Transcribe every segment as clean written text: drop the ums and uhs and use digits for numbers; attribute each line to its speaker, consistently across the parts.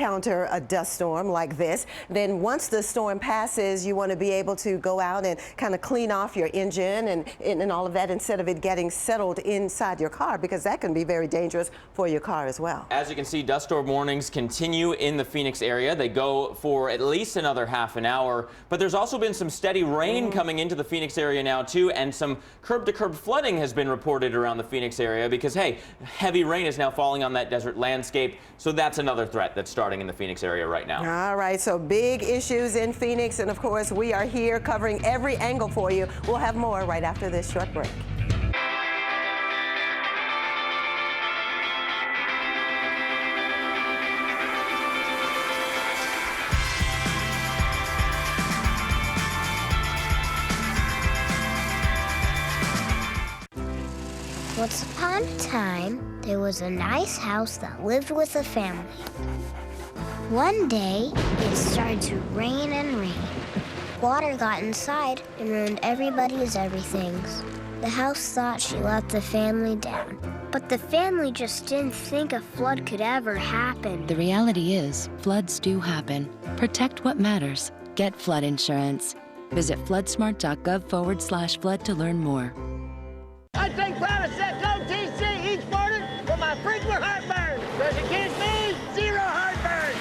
Speaker 1: counter a dust storm like this. Then once the storm passes, you want to be able to go out and kind of clean off your engine and all of that instead of it getting settled inside your car, because that can be very dangerous for your car as well.
Speaker 2: As you can see, dust storm warnings continue in the Phoenix area. They go for at least another half an hour, but there's also been some steady rain coming into the Phoenix area now too, and some curb-to-curb flooding has been reported around the Phoenix area because, hey, heavy rain is now falling on that desert landscape, so that's another threat that's starting in the Phoenix area right now.
Speaker 1: All right, so big issues in Phoenix, and of course we are here covering every angle for you. We'll have more right after this short break.
Speaker 3: Once upon a time, there was a nice house that lived with a family. One day, it started to rain and rain. Water got inside and ruined everybody's everythings. The house thought she let the family down, but the family just didn't think a flood could ever happen.
Speaker 4: The reality is, floods do happen. Protect what matters. Get flood insurance. Visit floodsmart.gov/flood to learn more.
Speaker 5: I take Prilosec OTC each morning for my frequent heartburn. Because it gives me zero heartburn.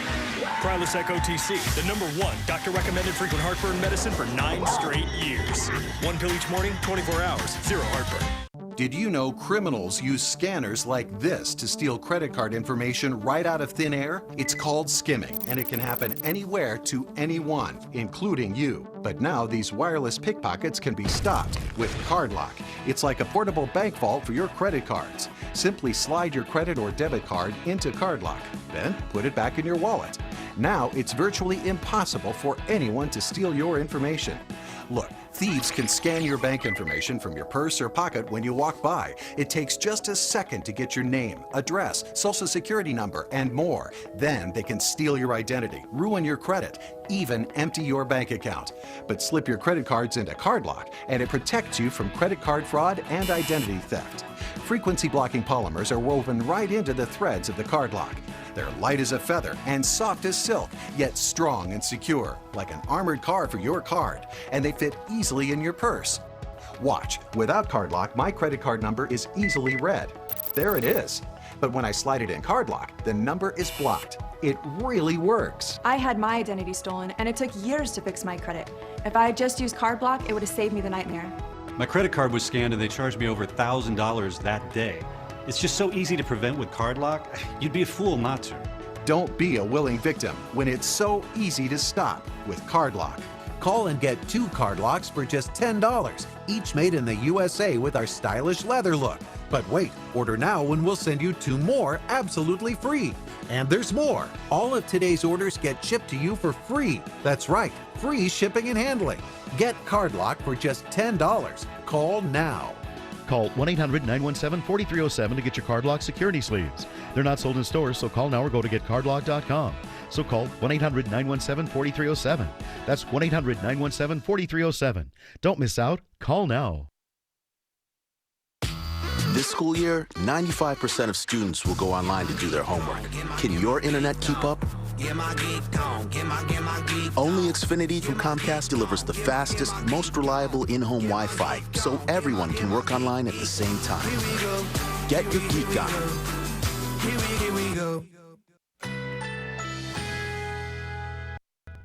Speaker 6: Prilosec OTC, the #1 doctor-recommended frequent heartburn medicine for 9 straight years. 1 pill each morning, 24 hours, zero heartburn.
Speaker 7: Did you know criminals use scanners like this to steal credit card information right out of thin air? It's called skimming, and it can happen anywhere to anyone, including you. But now these wireless pickpockets can be stopped with CardLock. It's like a portable bank vault for your credit cards. Simply slide your credit or debit card into CardLock, then put it back in your wallet. Now it's virtually impossible for anyone to steal your information. Look, thieves can scan your bank information from your purse or pocket when you walk by. It takes just a second to get your name, address, social security number, and more. Then they can steal your identity, ruin your credit, even empty your bank account. But slip your credit cards into CardLock, and it protects you from credit card fraud and identity theft. Frequency blocking polymers are woven right into the threads of the CardLock. They're light as a feather and soft as silk, yet strong and secure, like an armored car for your card, and they fit easily in your purse. Watch, without CardLock, my credit card number is easily read. There it is. But when I slide it in CardLock, the number is blocked. It really works.
Speaker 8: I had my identity stolen, and it took years to fix my credit. If I had just used CardBlock, it would have saved me the nightmare.
Speaker 9: My credit card was scanned and they charged me over $1,000 that day. It's just so easy to prevent with CardLock. You'd be a fool not to.
Speaker 7: Don't be a willing victim when it's so easy to stop with CardLock.
Speaker 10: Call and get 2 CardLocks for just $10, each made in the USA with our stylish leather look. But wait, order now and we'll send you 2 more absolutely free. And there's more. All of today's orders get shipped to you for free. That's right, free shipping and handling. Get CardLock for just $10. Call now.
Speaker 11: Call 1-800-917-4307 to get your CardLock security sleeves. They're not sold in stores, so call now or go to getcardlock.com. So call 1-800-917-4307. That's 1-800-917-4307. Don't miss out. Call now.
Speaker 12: This school year, 95% of students will go online to do their homework. Can your internet keep up? Only Xfinity from Comcast delivers the fastest, most reliable in-home Wi-Fi, so everyone can work online at the same time. Get your geek on.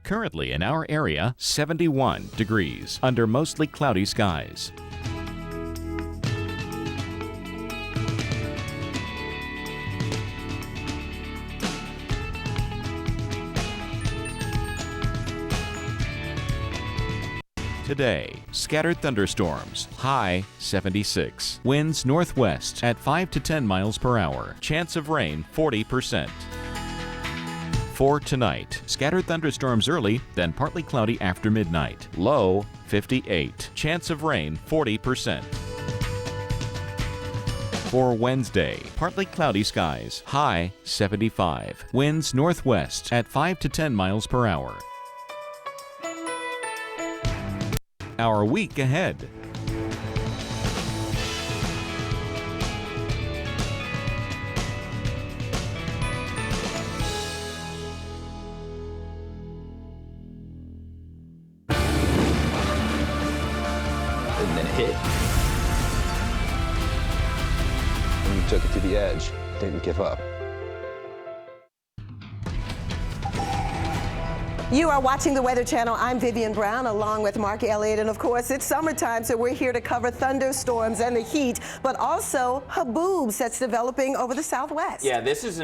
Speaker 13: Currently in our area, 71 degrees under mostly cloudy skies. Today, scattered thunderstorms, high 76. Winds northwest at 5 to 10 miles per hour. Chance of rain 40%. For tonight, scattered thunderstorms early, then partly cloudy after midnight. Low 58. Chance of rain 40%. For Wednesday, partly cloudy skies, high 75. Winds northwest at 5 to 10 miles per hour. Our week ahead.
Speaker 14: hit. And you took it to the edge, didn't give up.
Speaker 1: You are watching the Weather Channel. I'm Vivian Brown along with Mark Elliott. And of course, it's summertime, so we're here to cover thunderstorms and the heat, but also haboobs that's developing over the southwest.
Speaker 2: Yeah, this is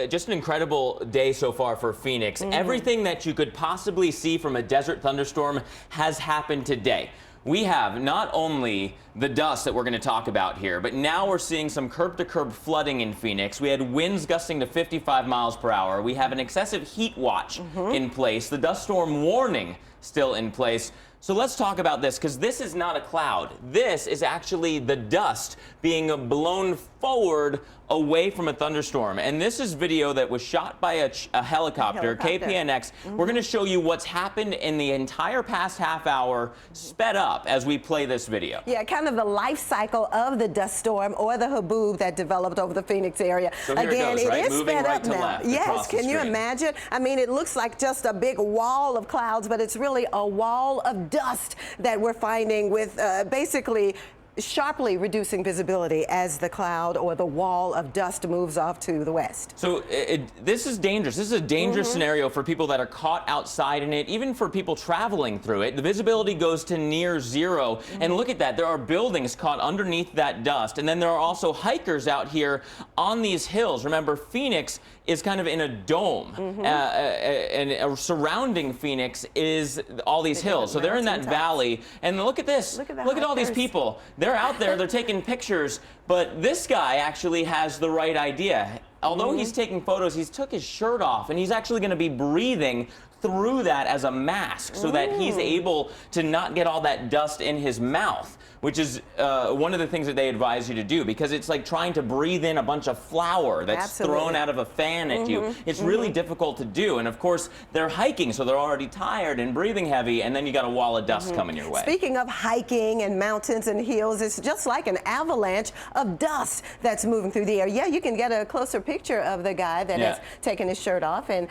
Speaker 2: just an incredible day so far for Phoenix. Everything that you could possibly see from a desert thunderstorm has happened today. We have not only the dust that we're going to talk about here, but now we're seeing some curb-to-curb flooding in Phoenix. We had winds gusting to 55 miles per hour. We have an excessive heat watch in place. The dust storm warning still in place. So let's talk about this, because this is not a cloud. This is actually the dust being blown forward away from a thunderstorm. And this is video that was shot by a helicopter, KPNX. We're going to show you what's happened in the entire past half hour, sped up as we play this video.
Speaker 1: Yeah, kind of the life cycle of the dust storm or the haboob that developed over the Phoenix area.
Speaker 2: So here
Speaker 1: Again,
Speaker 2: it goes, right?
Speaker 1: is
Speaker 2: Moving
Speaker 1: sped
Speaker 2: right
Speaker 1: up
Speaker 2: to
Speaker 1: now.
Speaker 2: left
Speaker 1: Yes,
Speaker 2: across the
Speaker 1: can you
Speaker 2: screen.
Speaker 1: imagine? I mean, it looks like just a big wall of clouds, but it's really a wall of dust that we're finding with basically sharply reducing visibility as the cloud or the wall of dust moves off to the west.
Speaker 2: So this is dangerous. This is a dangerous scenario for people that are caught outside in it, even for people traveling through it. The visibility goes to near zero. And look at that. There are buildings caught underneath that dust. And then there are also hikers out here on these hills. Remember, Phoenix is kind of in a dome. And surrounding Phoenix is all these hills. So they're in that valley. And look at this. Look at all these people. They're out there, they're taking pictures, but this guy actually has the right idea. Although he's taking photos, he's took his shirt off, and he's actually going to be breathing through that as a mask so that he's able to not get all that dust in his mouth, which is one of the things that they advise you to do, because it's like trying to breathe in a bunch of flour that's thrown out of a fan at you. It's really difficult to do. And of course, they're hiking, so they're already tired and breathing heavy, and then you got a wall of dust coming your way.
Speaker 1: Speaking of hiking and mountains and hills, it's just like an avalanche of dust that's moving through the air. Yeah, you can get a closer picture of the guy that has taken his shirt off and,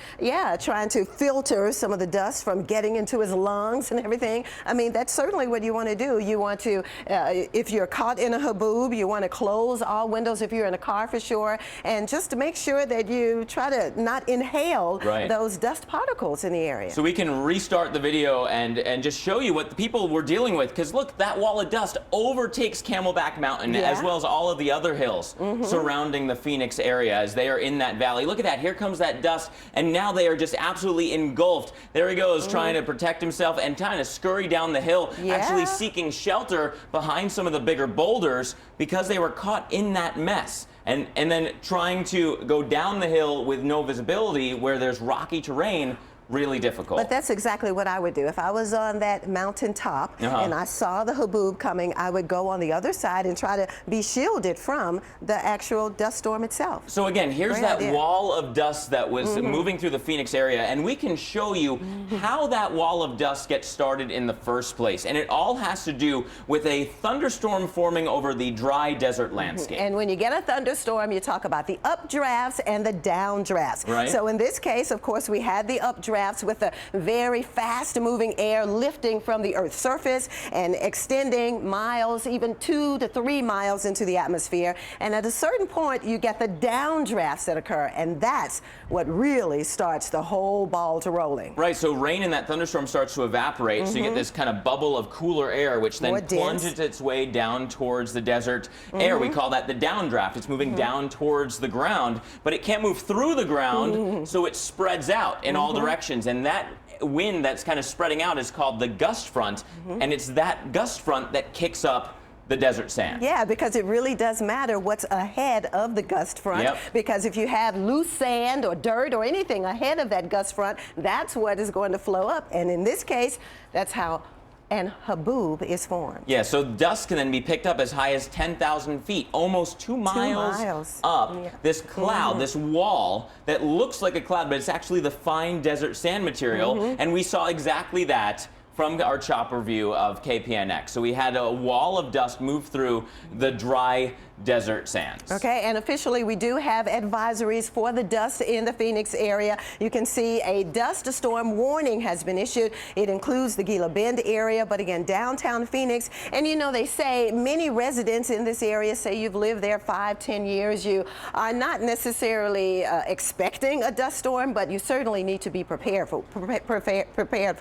Speaker 1: trying to filter some of the dust from getting into his lungs and everything. I mean, that's certainly what you want to do. You want to, if you're caught in a haboob, you want to close all windows if you're in a car for sure, and just to make sure that you try to not inhale those dust particles in the area.
Speaker 2: So we can restart the video and just show you what the people were dealing with, because look, that wall of dust overtakes Camelback Mountain as well as all of the other hills surrounding the Phoenix area as they are in that valley. Look at that, here comes that dust, and now they are just absolutely engulfed. There he goes, trying to protect himself and trying to scurry down the hill, actually seeking shelter behind some of the bigger boulders because they were caught in that mess. And then trying to go down the hill with no visibility where there's rocky terrain, really difficult.
Speaker 1: But that's exactly what I would do. If I was on that mountain top and I saw the haboob coming, I would go on the other side and try to be shielded from the actual dust storm itself.
Speaker 2: So again, here's that wall of dust that was moving through the Phoenix area, and we can show you how that wall of dust gets started in the first place. And it all has to do with a thunderstorm forming over the dry desert landscape.
Speaker 1: And when you get a thunderstorm, you talk about the updrafts and the downdrafts.
Speaker 2: Right.
Speaker 1: So in this case, of course, we had the updrafts with a very fast moving air lifting from the Earth's surface and extending miles, even 2 to 3 miles into the atmosphere. And at a certain point, you get the downdrafts that occur, and that's what really starts the whole ball to rolling.
Speaker 2: Right, so rain in that thunderstorm starts to evaporate, so you get this kind of bubble of cooler air, which then plunges its way down towards the desert air. We call that the downdraft. It's moving down towards the ground, but it can't move through the ground, so it spreads out in all directions. And that wind that's kind of spreading out is called the gust front, and it's that gust front that kicks up the desert sand.
Speaker 1: Yeah, because it really does matter what's ahead of the gust front, because if you have loose sand or dirt or anything ahead of that gust front, that's what is going to flow up. And in this case, that's how an haboob is formed.
Speaker 2: Yeah, so dust can then be picked up as high as 10,000 feet, almost 2 miles up. This cloud, this wall that looks like a cloud, but it's actually the fine desert sand material. And we saw exactly that from our chopper view of KPNX. So we had a wall of dust move through the dry desert sands.
Speaker 1: Okay, and officially we do have advisories for the dust in the Phoenix area. You can see a dust storm warning has been issued. It includes the Gila Bend area, but again, downtown Phoenix. And you know, they say many residents in this area, say you've lived there 5-10 years, you are not necessarily expecting a dust storm, but you certainly need to be prepared for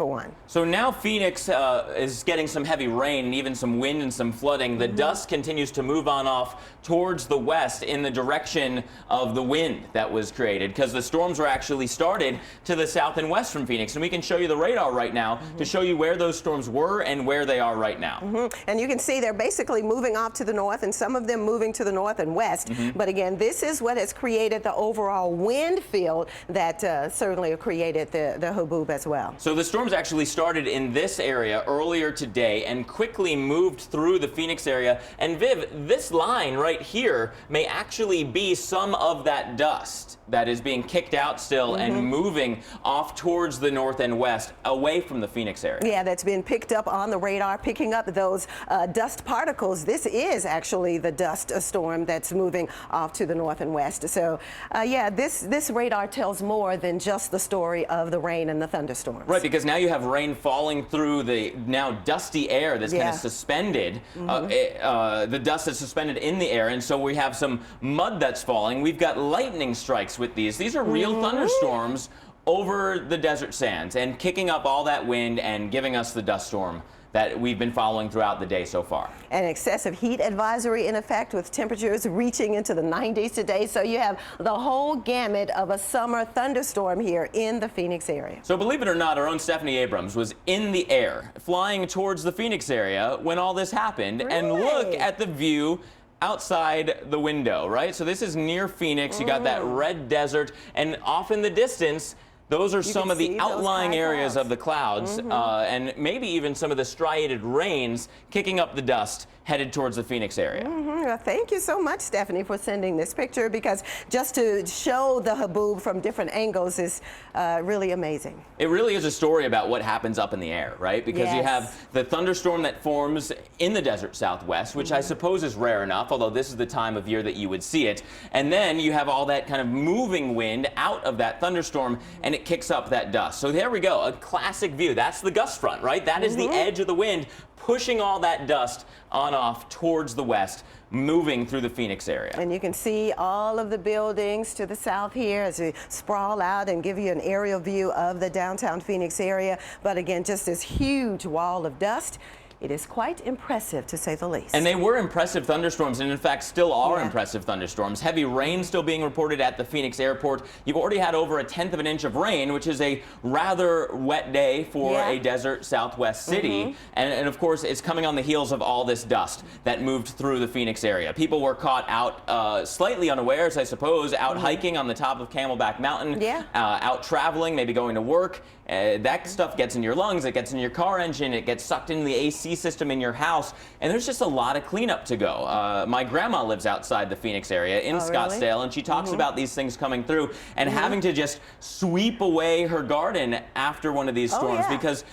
Speaker 1: one.
Speaker 2: So now Phoenix is getting some heavy rain and even some wind and some flooding. The dust continues to move on off towards the west in the direction of the wind that was created, because the storms were actually started to the south and west from Phoenix. And we can show you the radar right now to show you where those storms were and where they are right now.
Speaker 1: And you can see they're basically moving off to the north, and some of them moving to the north and west. But again, this is what has created the overall wind field that certainly created the haboob as well.
Speaker 2: So the storms actually started in this area earlier today and quickly moved through the Phoenix area. And Viv, this line right here may actually be some of that dust that is being kicked out still and moving off towards the north and west away from the Phoenix area.
Speaker 1: Yeah, that's been picked up on the radar, picking up those dust particles. This is actually the dust storm that's moving off to the north and west. So yeah, this radar tells more than just the story of the rain and the thunderstorms.
Speaker 2: Right, because now you have rain falling through the now dusty air that's kind of suspended, the dust that's suspended in the air, and so we have some mud that's falling. We've got lightning strikes with these. These are real thunderstorms over the desert sands and kicking up all that wind and giving us the dust storm that we've been following throughout the day so far.
Speaker 1: An excessive heat advisory in effect with temperatures reaching into the 90s today. So you have the whole gamut of a summer thunderstorm here in the Phoenix area.
Speaker 2: So believe it or not, our own Stephanie Abrams was in the air flying towards the Phoenix area when all this happened. And look at the view outside the window, right? So this is near Phoenix. You got that red desert, and off in the distance, those are some of the outlying areas of the clouds, and maybe even some of the striated rains kicking up the dust headed towards the Phoenix area.
Speaker 1: Well, thank you so much, Stephanie, for sending this picture, because just to show the haboob from different angles is really amazing.
Speaker 2: It really is a story about what happens up in the air, right? Because you have the thunderstorm that forms in the desert southwest, which I suppose is rare enough, although this is the time of year that you would see it. And then you have all that kind of moving wind out of that thunderstorm, and it kicks up that dust. So there we go, a classic view. That's the gust front, right? That is the edge of the wind pushing all that dust on off towards the west, moving through the Phoenix area.
Speaker 1: And you can see all of the buildings to the south here as we sprawl out and give you an aerial view of the downtown Phoenix area. But again, just this huge wall of dust. It is quite impressive, to say the least.
Speaker 2: And they were impressive thunderstorms, and in fact still are impressive thunderstorms. Heavy rain still being reported at the Phoenix airport. You've already had over 1/10 of an inch of rain, which is a rather wet day for a desert southwest city. And of course, it's coming on the heels of all this dust that moved through the Phoenix area. People were caught out slightly unawares, I suppose, out hiking on the top of Camelback Mountain, out traveling, maybe going to work. That stuff gets in your lungs, it gets in your car engine, it gets sucked into the AC system in your house, and there's just a lot of cleanup to go. My grandma lives outside the Phoenix area in Scottsdale, and she talks about these things coming through and having to just sweep away her garden after one of these storms because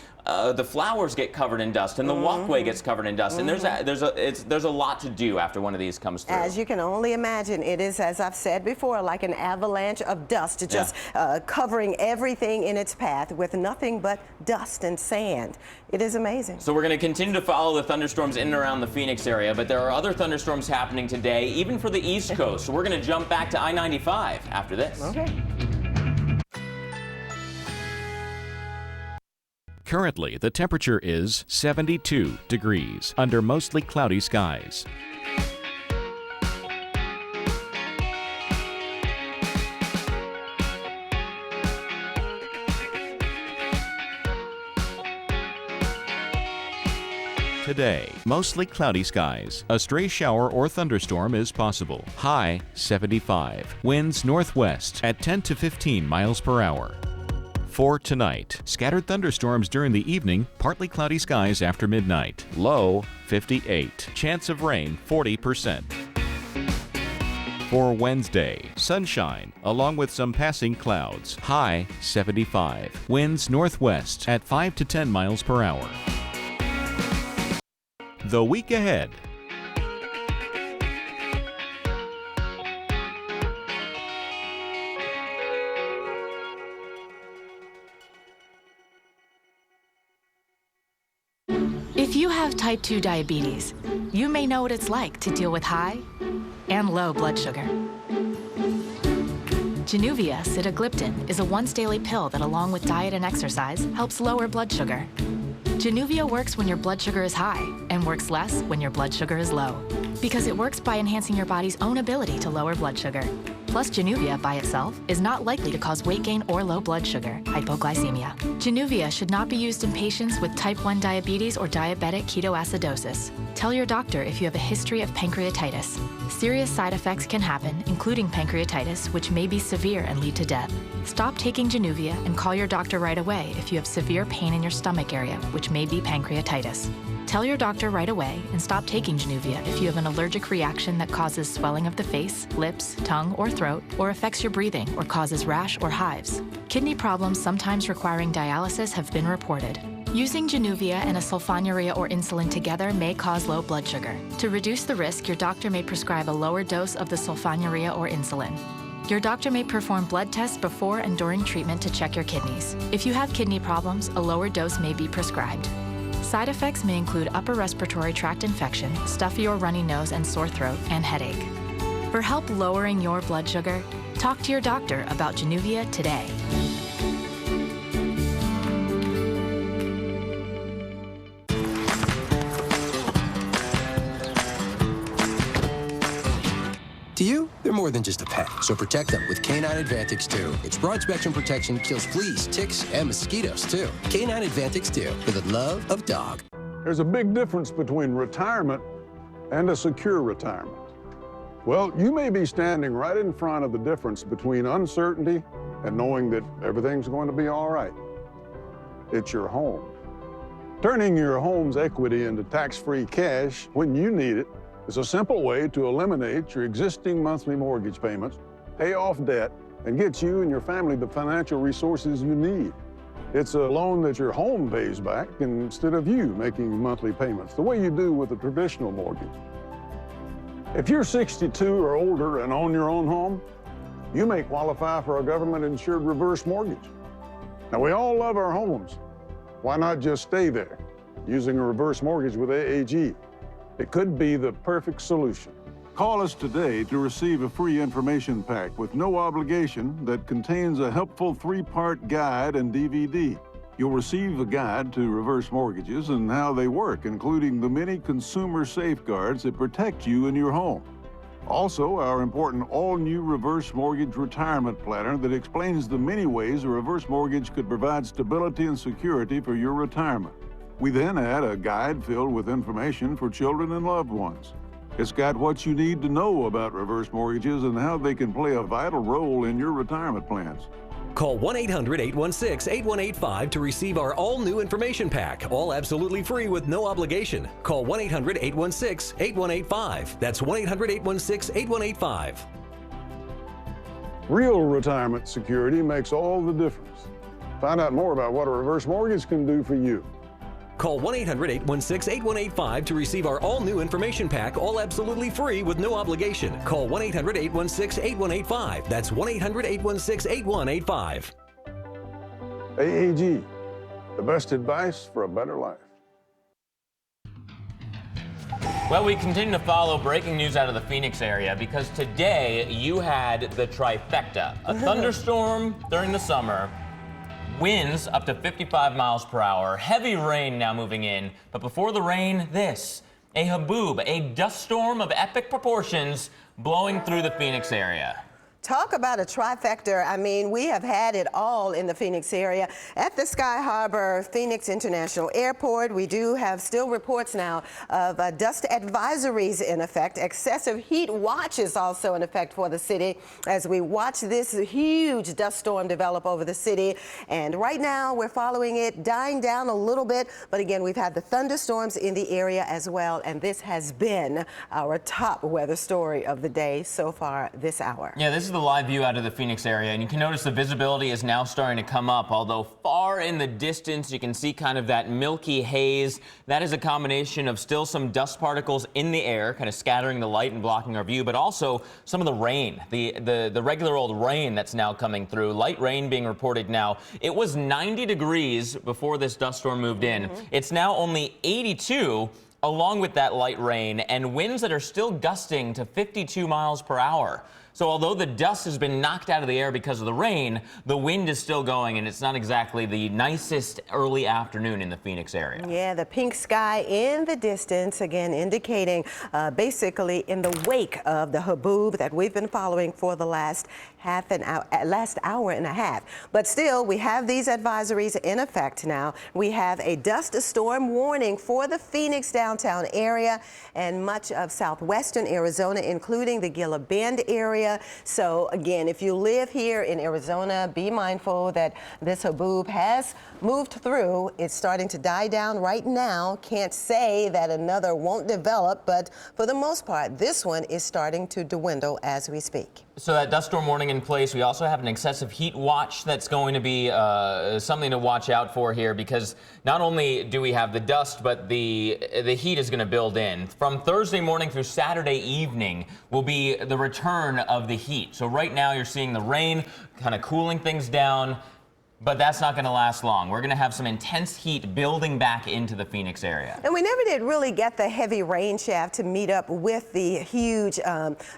Speaker 2: the flowers get covered in dust and the walkway gets covered in dust, and there's a lot to do after one of these comes through.
Speaker 1: As you can only imagine, it is, as I've said before, like an avalanche of dust, just covering everything in its path with nothing but dust and sand. It is amazing.
Speaker 2: So we're going to continue to follow the thunderstorms in and around the Phoenix area, but there are other thunderstorms happening today, even for the East Coast. So we're going to jump back to I-95 after this.
Speaker 1: Okay.
Speaker 13: Currently, the temperature is 72 degrees under mostly cloudy skies. Today, mostly cloudy skies. A stray shower or thunderstorm is possible. High 75. Winds northwest at 10 to 15 miles per hour. For tonight, scattered thunderstorms during the evening, partly cloudy skies after midnight. Low 58. Chance of rain 40%. For Wednesday, sunshine along with some passing clouds. High 75. Winds northwest at 5 to 10 miles per hour. The week ahead.
Speaker 15: have type 2 diabetes, you may know what it's like to deal with high and low blood sugar. Januvia sitagliptin is a once-daily pill that, along with diet and exercise, helps lower blood sugar. Januvia works when your blood sugar is high and works less when your blood sugar is low, because it works by enhancing your body's own ability to lower blood sugar. Plus, Januvia by itself is not likely to cause weight gain or low blood sugar, hypoglycemia. Januvia should not be used in patients with type 1 diabetes or diabetic ketoacidosis. Tell your doctor if you have a history of pancreatitis. Serious side effects can happen, including pancreatitis, which may be severe and lead to death. Stop taking Januvia and call your doctor right away if you have severe pain in your stomach area, which may be pancreatitis. Tell your doctor right away and stop taking Januvia if you have an allergic reaction that causes swelling of the face, lips, tongue, or throat, or affects your breathing or causes rash or hives. Kidney problems sometimes requiring dialysis have been reported. Using Januvia and a sulfonylurea or insulin together may cause low blood sugar. To reduce the risk, your doctor may prescribe a lower dose of the sulfonylurea or insulin. Your doctor may perform blood tests before and during treatment to check your kidneys. If you have kidney problems, a lower dose may be prescribed. Side effects may include upper respiratory tract infection, stuffy or runny nose and sore throat, and headache. For help lowering your blood sugar, talk to your doctor about Januvia today.
Speaker 16: To you, they're more than just a pet, so protect them with Canine Advantix 2. Its broad-spectrum protection kills fleas, ticks, and mosquitoes, too. Canine Advantix 2, for the love of dog.
Speaker 17: There's a big difference between retirement and a secure retirement. Well, you may be standing right in front of the difference between uncertainty and knowing that everything's going to be all right. It's your home. Turning your home's equity into tax-free cash when you need it is a simple way to eliminate your existing monthly mortgage payments, pay off debt, and get you and your family the financial resources you need. It's a loan that your home pays back instead of you making monthly payments, the way you do with a traditional mortgage. If you're 62 or older and own your own home, you may qualify for a government-insured reverse mortgage. Now, we all love our homes. Why not just stay there using a reverse mortgage with AAG? It could be the perfect solution. Call us today to receive a free information pack with no obligation that contains a helpful 3-part guide and DVD. You'll receive a guide to reverse mortgages and how they work, including the many consumer safeguards that protect you and your home. Also, our important all-new reverse mortgage retirement planner that explains the many ways a reverse mortgage could provide stability and security for your retirement. We then add a guide filled with information for children and loved ones. It's got what you need to know about reverse mortgages and how they can play a vital role in your retirement plans.
Speaker 18: Call 1-800-816-8185 to receive our all-new information pack, all absolutely free with no obligation. Call 1-800-816-8185. That's 1-800-816-8185.
Speaker 17: Real retirement security makes all the difference. Find out more about what a reverse mortgage can do for you.
Speaker 18: Call 1-800-816-8185 to receive our all-new information pack, all absolutely free with no obligation. Call 1-800-816-8185. That's 1-800-816-8185.
Speaker 17: AAG, the best advice for a better life.
Speaker 2: Well, we continue to follow breaking news out of the Phoenix area because today you had the trifecta. A thunderstorm during the summer, winds up to 55 miles per hour, heavy rain now moving in, but before the rain, this, a haboob, a dust storm of epic proportions blowing through the Phoenix area.
Speaker 1: Talk about a trifecta. I mean, we have had it all in the Phoenix area. At the Sky Harbor Phoenix International Airport, we do have still reports now of dust advisories in effect. Excessive heat watch is also in effect for the city as we watch this huge dust storm develop over the city. And right now, we're following it, dying down a little bit. But again, we've had the thunderstorms in the area as well. And this has been our top weather story of the day so far this hour.
Speaker 2: Yeah, this is the the live view out of the Phoenix area, and you can notice the visibility is now starting to come up, although far in the distance you can see kind of that milky haze. That is a combination of still some dust particles in the air, kind of scattering the light and blocking our view, but also some of the rain, the regular old rain that's now coming through. Light rain being reported now. It was 90 degrees before this dust storm moved in. It's now only 82. Along with that light rain and winds that are still gusting to 52 miles per hour. So although the dust has been knocked out of the air because of the rain, the wind is still going, and it's not exactly the nicest early afternoon in the Phoenix area.
Speaker 1: Yeah, the pink sky in the distance, again, indicating basically in the wake of the haboob that we've been following for the last hour and a half. But still, we have these advisories in effect now. We have a dust storm warning for the Phoenix downtown area and much of southwestern Arizona, including the Gila Bend area. So again, if you live here in Arizona, be mindful that this haboob has moved through. It's starting to die down right now. Can't say that another won't develop, but for the most part, this one is starting to dwindle as we speak.
Speaker 2: So that dust storm warning in place. We also have an excessive heat watch that's going to be something to watch out for here, because not only do we have the dust, but the heat is going to build in. From Thursday morning through Saturday evening will be the return of the heat. So right now you're seeing the rain kind of cooling things down, but that's not going to last long. We're going to have some intense heat building back into the Phoenix area.
Speaker 1: And we never did really get the heavy rain shaft to meet up with the huge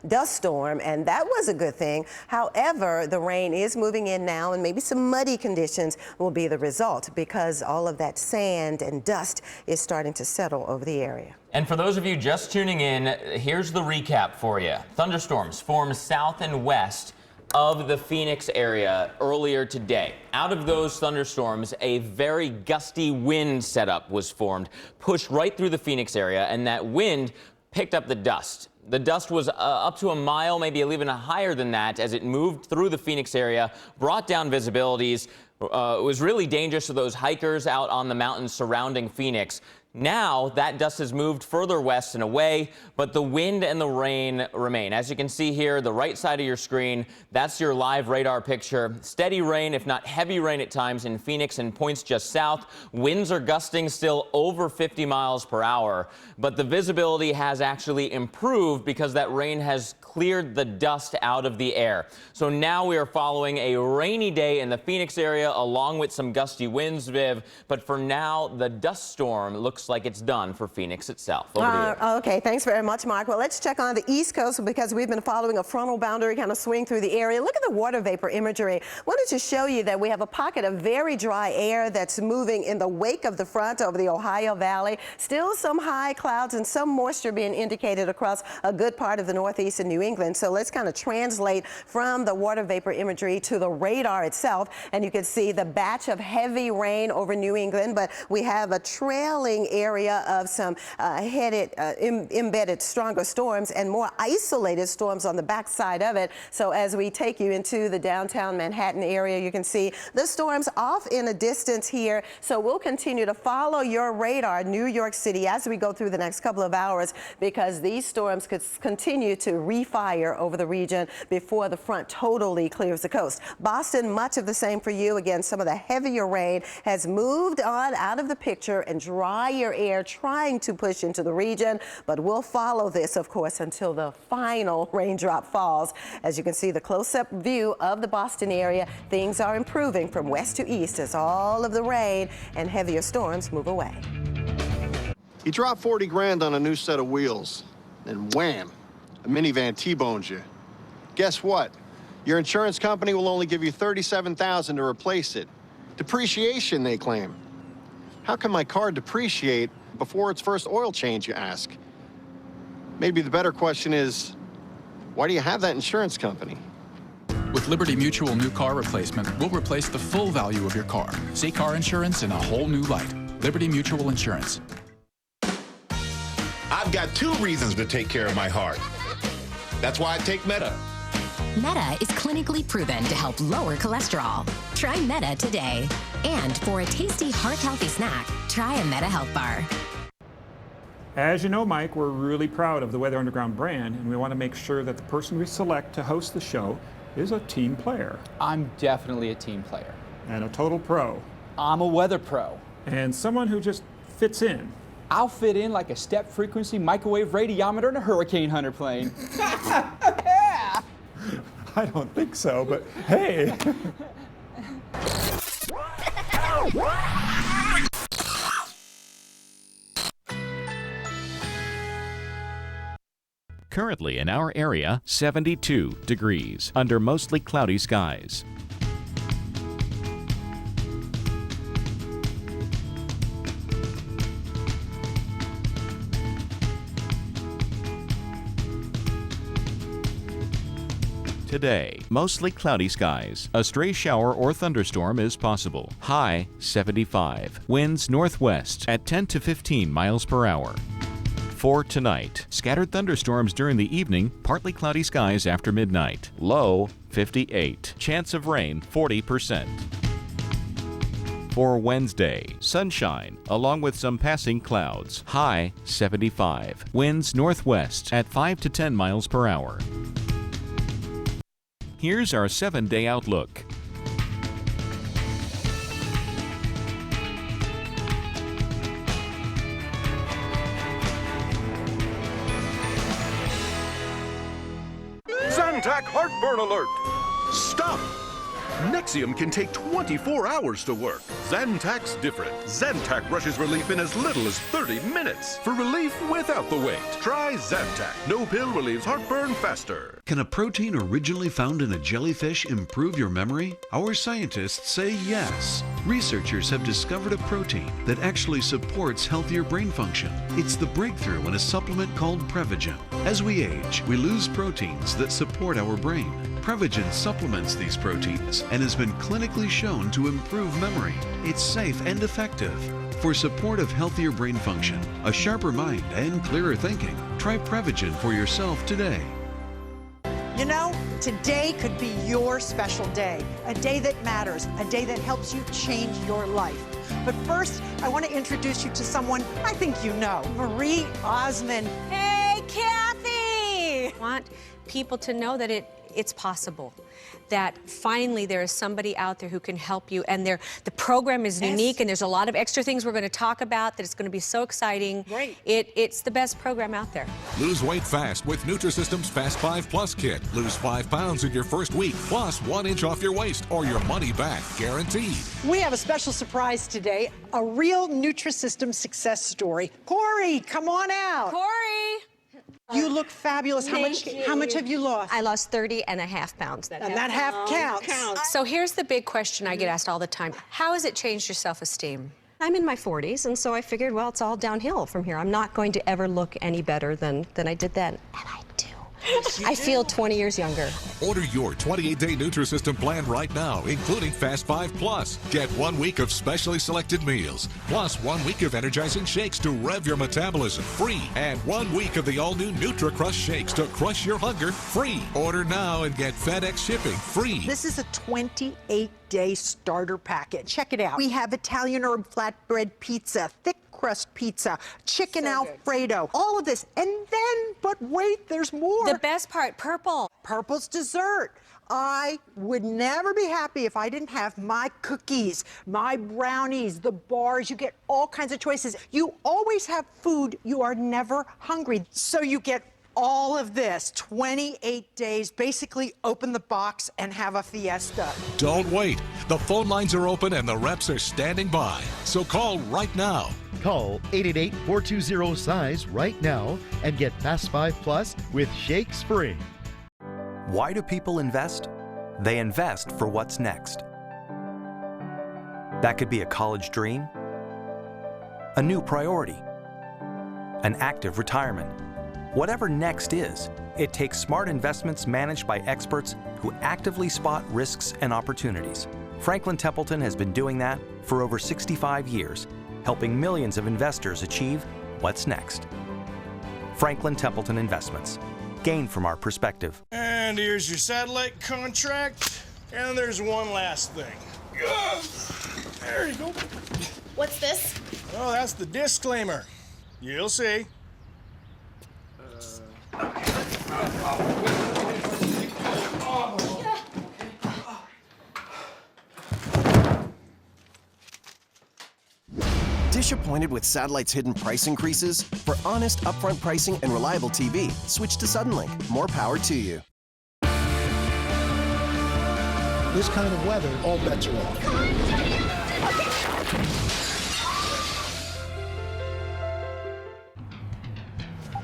Speaker 1: dust storm, and that was a good thing. However, the rain is moving in now, and maybe some muddy conditions will be the result because all of that sand and dust is starting to settle over the area.
Speaker 2: And for those of you just tuning in, here's the recap for you. Thunderstorms formed south and west of the Phoenix area earlier today. Out of those thunderstorms, a very gusty wind setup was formed, pushed right through the Phoenix area, and that wind picked up the dust. The dust was up to a mile, maybe even higher than that, as it moved through the Phoenix area, brought down visibilities. It was really dangerous to those hikers out on the mountains surrounding Phoenix. Now that dust has moved further west and away, but the wind and the rain remain. As you can see here, the right side of your screen, that's your live radar picture. Steady rain, if not heavy rain at times in Phoenix and points just south. Winds are gusting still over 50 miles per hour, but the visibility has actually improved because that rain has cleared the dust out of the air. So now we are following a rainy day in the Phoenix area along with some gusty winds, Viv, but for now the dust storm looks like it's done for Phoenix itself. Over to you.
Speaker 1: Okay, thanks very much, Mark. Well, let's check on the East Coast because we've been following a frontal boundary kind of swing through the area. Look at the water vapor imagery. Wanted to show you that we have a pocket of very dry air that's moving in the wake of the front over the Ohio Valley. Still some high clouds and some moisture being indicated across a good part of the Northeast and New England. So let's kind of translate from the water vapor imagery to the radar itself. And you can see the batch of heavy rain over New England, but we have a trailing area of some embedded stronger storms and more isolated storms on the backside of it. So as we take you into the downtown Manhattan area, you can see the storms off in a distance here. So we'll continue to follow your radar, New York City, as we go through the next couple of hours, because these storms could continue to refire over the region before the front totally clears the coast. Boston, much of the same for you. Again, some of the heavier rain has moved on out of the picture, and drier air trying to push into the region, but we'll follow this, of course, until the final raindrop falls. As you can see, the close-up view of the Boston area, things are improving from west to east as all of the rain and heavier storms move away.
Speaker 19: You drop 40 grand on a new set of wheels, and wham, a minivan T-bones you. Guess what? Your insurance company will only give you $37,000 to replace it. Depreciation, they claim. How can my car depreciate before its first oil change, you ask? Maybe the better question is, why do you have that insurance company?
Speaker 20: With Liberty Mutual New Car Replacement, we'll replace the full value of your car. See car insurance in a whole new light. Liberty Mutual Insurance.
Speaker 21: I've got 2 reasons to take care of my heart. That's why I take Meta.
Speaker 22: Meta is clinically proven to help lower cholesterol. Try Meta today. And for a tasty heart-healthy snack, try a Meta Health Bar.
Speaker 23: As you know, Mike, we're really proud of the Weather Underground brand, and we want to make sure that the person we select to host the show is a team player.
Speaker 3: I'm definitely a team player.
Speaker 23: And a total pro.
Speaker 3: I'm a weather pro.
Speaker 23: And someone who just fits in.
Speaker 3: I'll fit in like a step frequency microwave radiometer in a Hurricane Hunter plane.
Speaker 23: I don't think so, but hey.
Speaker 13: Currently in our area, 72 degrees under mostly cloudy skies. Today, mostly cloudy skies. A stray shower or thunderstorm is possible. High 75. Winds northwest at 10 to 15 miles per hour. For tonight, scattered thunderstorms during the evening, partly cloudy skies after midnight. Low 58. Chance of rain 40%. For Wednesday, sunshine along with some passing clouds. High 75. Winds northwest at 5 to 10 miles per hour. Here's our 7-day outlook.
Speaker 4: Zantac heartburn alert! Stop! Nexium can take 24 hours to work. Zantac's different. Zantac rushes relief in as little as 30 minutes. For relief without the wait, try Zantac. No pill relieves heartburn faster.
Speaker 5: Can a protein originally found in a jellyfish improve your memory? Our scientists say yes. Researchers have discovered a protein that actually supports healthier brain function. It's the breakthrough in a supplement called Prevagen. As we age, we lose proteins that support our brain. Prevagen supplements these proteins and has been clinically shown to improve memory. It's safe and effective. For support of healthier brain function, a sharper mind, and clearer thinking, try Prevagen for yourself today.
Speaker 24: You know, today could be your special day, a day that matters, a day that helps you change your life. But first, I want to introduce you to someone I think you know, Marie Osmond.
Speaker 25: Hey, Kathy! I want people to know that it's possible, that finally there is somebody out there who can help you, and the program is unique, and there's a lot of extra things we're going to talk about that it's going to be so exciting.
Speaker 24: Right.
Speaker 25: It's the best program out there.
Speaker 21: Lose weight fast with Nutrisystem's Fast 5 Plus kit. Lose 5 pounds in your first week, plus 1 inch off your waist or your money back, guaranteed.
Speaker 24: We have a special surprise today, a real Nutrisystem success story. Corey, come on out.
Speaker 25: Corey!
Speaker 24: You look fabulous. How much have you lost?
Speaker 25: I lost 30.5 pounds.
Speaker 24: And that half counts.
Speaker 25: So here's the big question I get asked all the time. How has it changed your self-esteem?
Speaker 26: I'm in my 40s, and so I figured, well, it's all downhill from here. I'm not going to ever look any better than I did then. And I do. I feel 20 years younger.
Speaker 21: Order your 28-day Nutrisystem plan right now, including Fast 5 Plus. Get 1 week of specially selected meals, plus 1 week of energizing shakes to rev your metabolism, free. And 1 week of the all-new NutriCrush shakes to crush your hunger, free. Order now and get FedEx shipping, free.
Speaker 24: This is a 28-day starter packet. Check it out. We have Italian herb flatbread pizza, thick crust pizza, chicken Alfredo, all of this. And then, but wait, there's more.
Speaker 25: The best part, purple.
Speaker 24: Purple's dessert. I would never be happy if I didn't have my cookies, my brownies, the bars. You get all kinds of choices. You always have food. You are never hungry. So you get all of this, 28 days, basically open the box and have a fiesta.
Speaker 21: Don't wait. The phone lines are open and the reps are standing by. So call right now.
Speaker 11: Call 888-420-SIZE right now and get Fast 5 Plus with shakes free.
Speaker 27: Why do people invest? They invest for what's next. That could be a college dream, a new priority, an active retirement. Whatever next is, it takes smart investments managed by experts who actively spot risks and opportunities. Franklin Templeton has been doing that for over 65 years, helping millions of investors achieve what's next. Franklin Templeton Investments. Gain from our perspective.
Speaker 28: And here's your satellite contract. And there's one last thing. There you go.
Speaker 29: What's this?
Speaker 28: Oh, that's the disclaimer. You'll see.
Speaker 6: Disappointed with Satellite's hidden price increases? For honest, upfront pricing and reliable TV, switch to Suddenlink. More power to you.
Speaker 7: This kind of weather, all bets are off.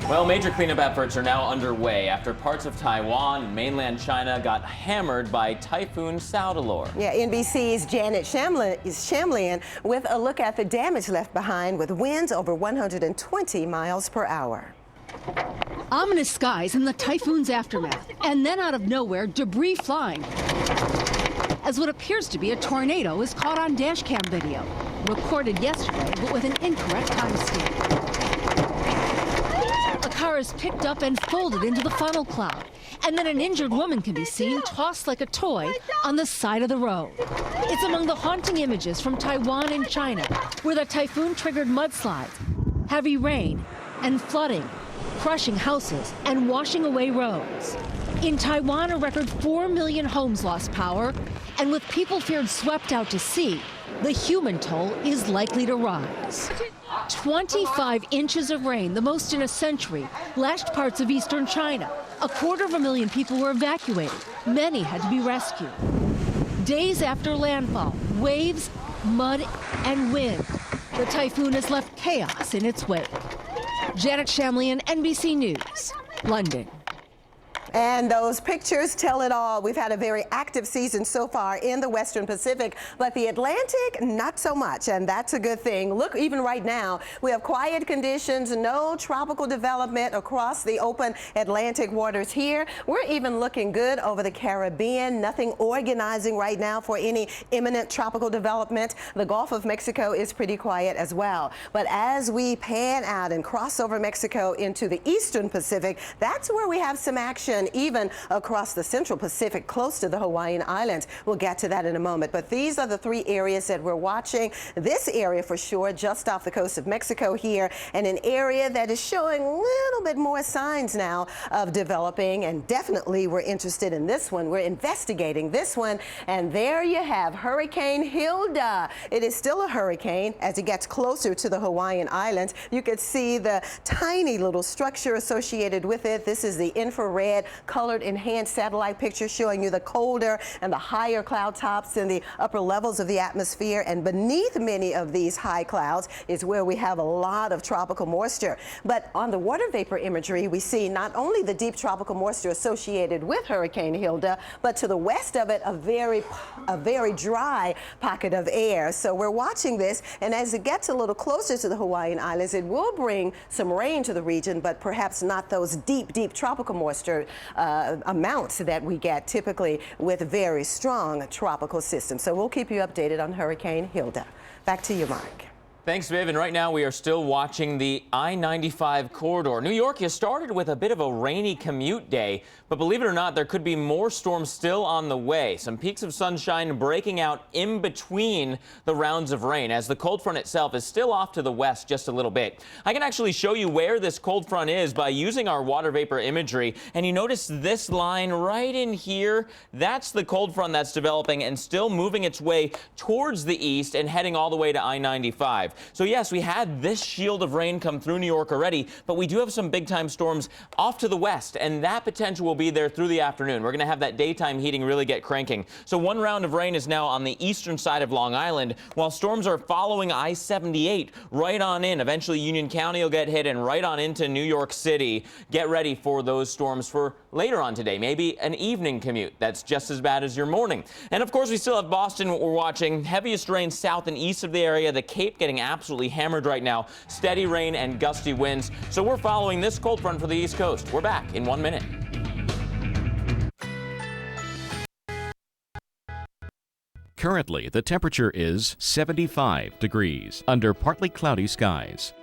Speaker 2: Well, major cleanup efforts are now underway after parts of Taiwan and mainland China got hammered by Typhoon Soudelor.
Speaker 1: Yeah, NBC's Janet Shamlian with a look at the damage left behind with winds over 120 miles per hour.
Speaker 8: Ominous skies in the typhoon's aftermath, and then out of nowhere, debris flying as what appears to be a tornado is caught on dashcam video, recorded yesterday but with an incorrect timestamp. A car is picked up and folded into the funnel cloud, and then an injured woman can be seen tossed like a toy on the side of the road. It's among the haunting images from Taiwan and China, where the typhoon triggered mudslides, heavy rain, and flooding, crushing houses and washing away roads. In Taiwan, a record 4 million homes lost power, and with people feared swept out to sea, the human toll is likely to rise. 25 inches of rain, the most in a century, lashed parts of eastern China. 250,000 people were evacuated. Many had to be rescued. Days after landfall, waves, mud, and wind. The typhoon has left chaos in its wake. Janet Shamlian, NBC News, London.
Speaker 1: And those pictures tell it all. We've had a very active season so far in the Western Pacific, but the Atlantic, not so much, and that's a good thing. Look, even right now, we have quiet conditions, no tropical development across the open Atlantic waters here. We're even looking good over the Caribbean, nothing organizing right now for any imminent tropical development. The Gulf of Mexico is pretty quiet as well. But as we pan out and cross over Mexico into the Eastern Pacific, that's where we have some action, even across the Central Pacific, close to the Hawaiian Islands. We'll get to that in a moment. But these are the three areas that we're watching. This area for sure, just off the coast of Mexico here, and an area that is showing a little bit more signs now of developing. And definitely we're interested in this one. We're investigating this one. And there you have Hurricane Hilda. It is still a hurricane as it gets closer to the Hawaiian Islands. You could see the tiny little structure associated with it. This is the infrared colored enhanced satellite picture showing you the colder and the higher cloud tops in the upper levels of the atmosphere. And beneath many of these high clouds is where we have a lot of tropical moisture. But on the water vapor imagery, we see not only the deep tropical moisture associated with Hurricane Hilda, but to the west of it, a very dry pocket of air. So we're watching this, and as it gets a little closer to the Hawaiian Islands, it will bring some rain to the region, but perhaps not those deep tropical moisture amounts that we get typically with very strong tropical systems. So we'll keep you updated on Hurricane Hilda. Back to you, Mark.
Speaker 2: Thanks, Viv. And right now we are still watching the I-95 corridor. New York has started with a bit of a rainy commute day, but believe it or not, there could be more storms still on the way. Some peaks of sunshine breaking out in between the rounds of rain as the cold front itself is still off to the west just a little bit. I can actually show you where this cold front is by using our water vapor imagery. And you notice this line right in here, that's the cold front that's developing and still moving its way towards the east and heading all the way to I-95. So yes, we had this shield of rain come through New York already, but we do have some big time storms off to the west, and that potential will be there through the afternoon. We're going to have that daytime heating really get cranking. So one round of rain is now on the eastern side of Long Island, while storms are following I-78 right on in. Eventually Union County will get hit and right on into New York City. Get ready for those storms for later on today, maybe an evening commute. That's just as bad as your morning. And of course, we still have Boston. We're watching heaviest rain south and east of the area. The Cape getting absolutely hammered right now. Steady rain and gusty winds. So we're following this cold front for the East Coast. We're back in 1 minute.
Speaker 13: Currently, the temperature is 75 degrees under partly cloudy skies.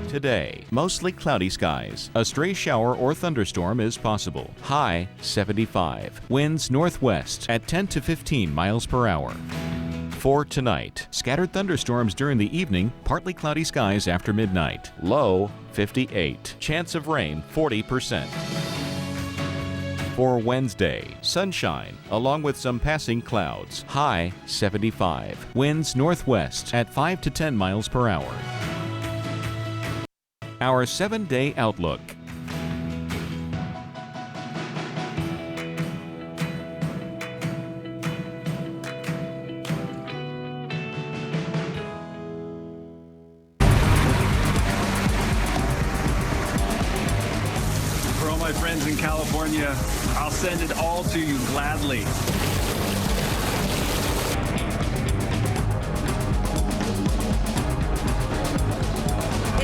Speaker 13: Today, mostly cloudy skies. A stray shower or thunderstorm is possible. High 75. Winds northwest at 10 to 15 miles per hour. For tonight, scattered thunderstorms during the evening, partly cloudy skies after midnight. Low 58. Chance of rain 40%. For Wednesday, sunshine along with some passing clouds. High 75. Winds northwest at 5 to 10 miles per hour. Our 7-day outlook.
Speaker 9: For all my friends in California, I'll send it all to you gladly.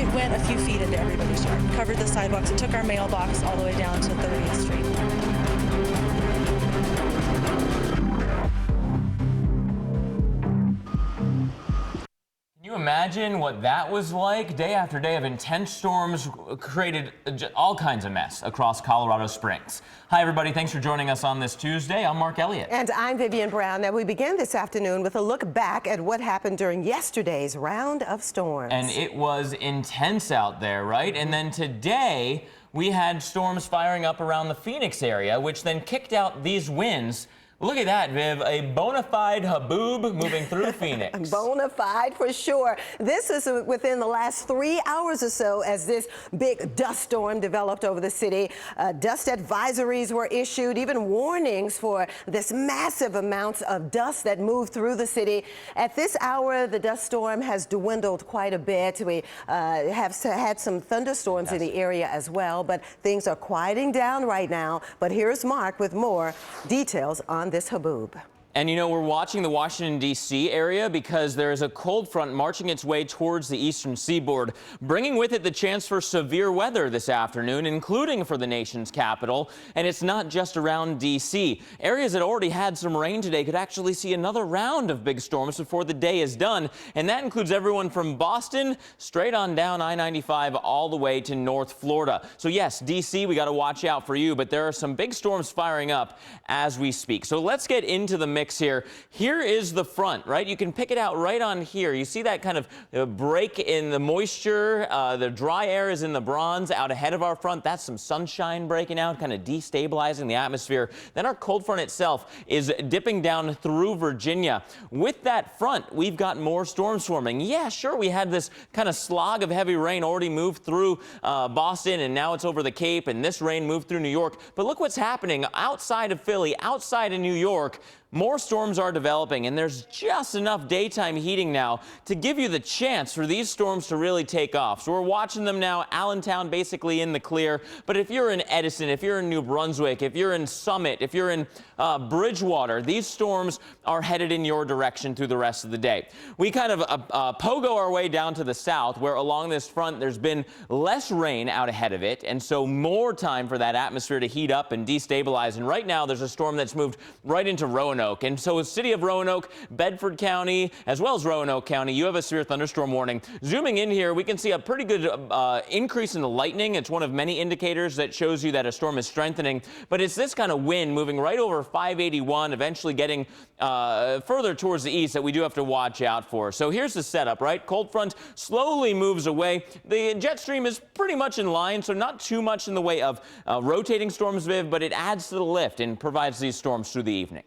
Speaker 10: It went a few feet into everybody's yard, covered the sidewalks. It took our mailbox all the way down to 30th Street.
Speaker 2: Can you imagine what that was like? Day after day of intense storms created all kinds of mess across Colorado Springs. Hi, everybody. Thanks for joining us on this Tuesday. I'm Mark Elliott.
Speaker 1: And I'm Vivian Brown. Now, we begin this afternoon with a look back at what happened during yesterday's round of storms.
Speaker 2: And it was intense out there, right? And then today, we had storms firing up around the Phoenix area, which then kicked out these winds. Look at that, Viv, a bona fide haboob moving through Phoenix.
Speaker 1: Bona fide for sure. This is within the last 3 hours or so as this big dust storm developed over the city. Dust advisories were issued, even warnings for this massive amounts of dust that moved through the city. At this hour, the dust storm has dwindled quite a bit. We have had some thunderstorms in the area as well, but things are quieting down right now. But here's Mark with more details on this haboob.
Speaker 2: And you know, we're watching the Washington, D.C. area because there is a cold front marching its way towards the eastern seaboard, bringing with it the chance for severe weather this afternoon, including for the nation's capital. And it's not just around D.C. Areas that already had some rain today could actually see another round of big storms before the day is done. And that includes everyone from Boston straight on down I-95 all the way to North Florida. So yes, D.C., we got to watch out for you, but there are some big storms firing up as we speak. So let's get into the mix here. Here is the front, right? You can pick it out right on here. You see that kind of break in the moisture. The dry air is in the bronze out ahead of our front. That's some sunshine breaking out, kind of destabilizing the atmosphere. Then our cold front itself is dipping down through Virginia. With that front, we've got more storms forming. Yeah, sure, we had this kind of slog of heavy rain already moved through Boston, and now it's over the Cape, and this rain moved through New York. But look what's happening outside of Philly, outside of New York. More storms are developing, and there's just enough daytime heating now to give you the chance for these storms to really take off. So we're watching them now. Allentown basically in the clear. But if you're in Edison, if you're in New Brunswick, if you're in Summit, if you're in Bridgewater, these storms are headed in your direction through the rest of the day. We kind of pogo our way down to the south, where along this front there's been less rain out ahead of it, and so more time for that atmosphere to heat up and destabilize. And right now there's a storm that's moved right into Roanoke. And so the city of Roanoke, Bedford County, as well as Roanoke County, you have a severe thunderstorm warning. Zooming in here, we can see a pretty good increase in the lightning. It's one of many indicators that shows you that a storm is strengthening. But it's this kind of wind moving right over 581, eventually getting further towards the east that we do have to watch out for. So here's the setup, right? Cold front slowly moves away. The jet stream is pretty much in line, so not too much in the way of rotating storms, Viv, but it adds to the lift and provides these storms through the evening.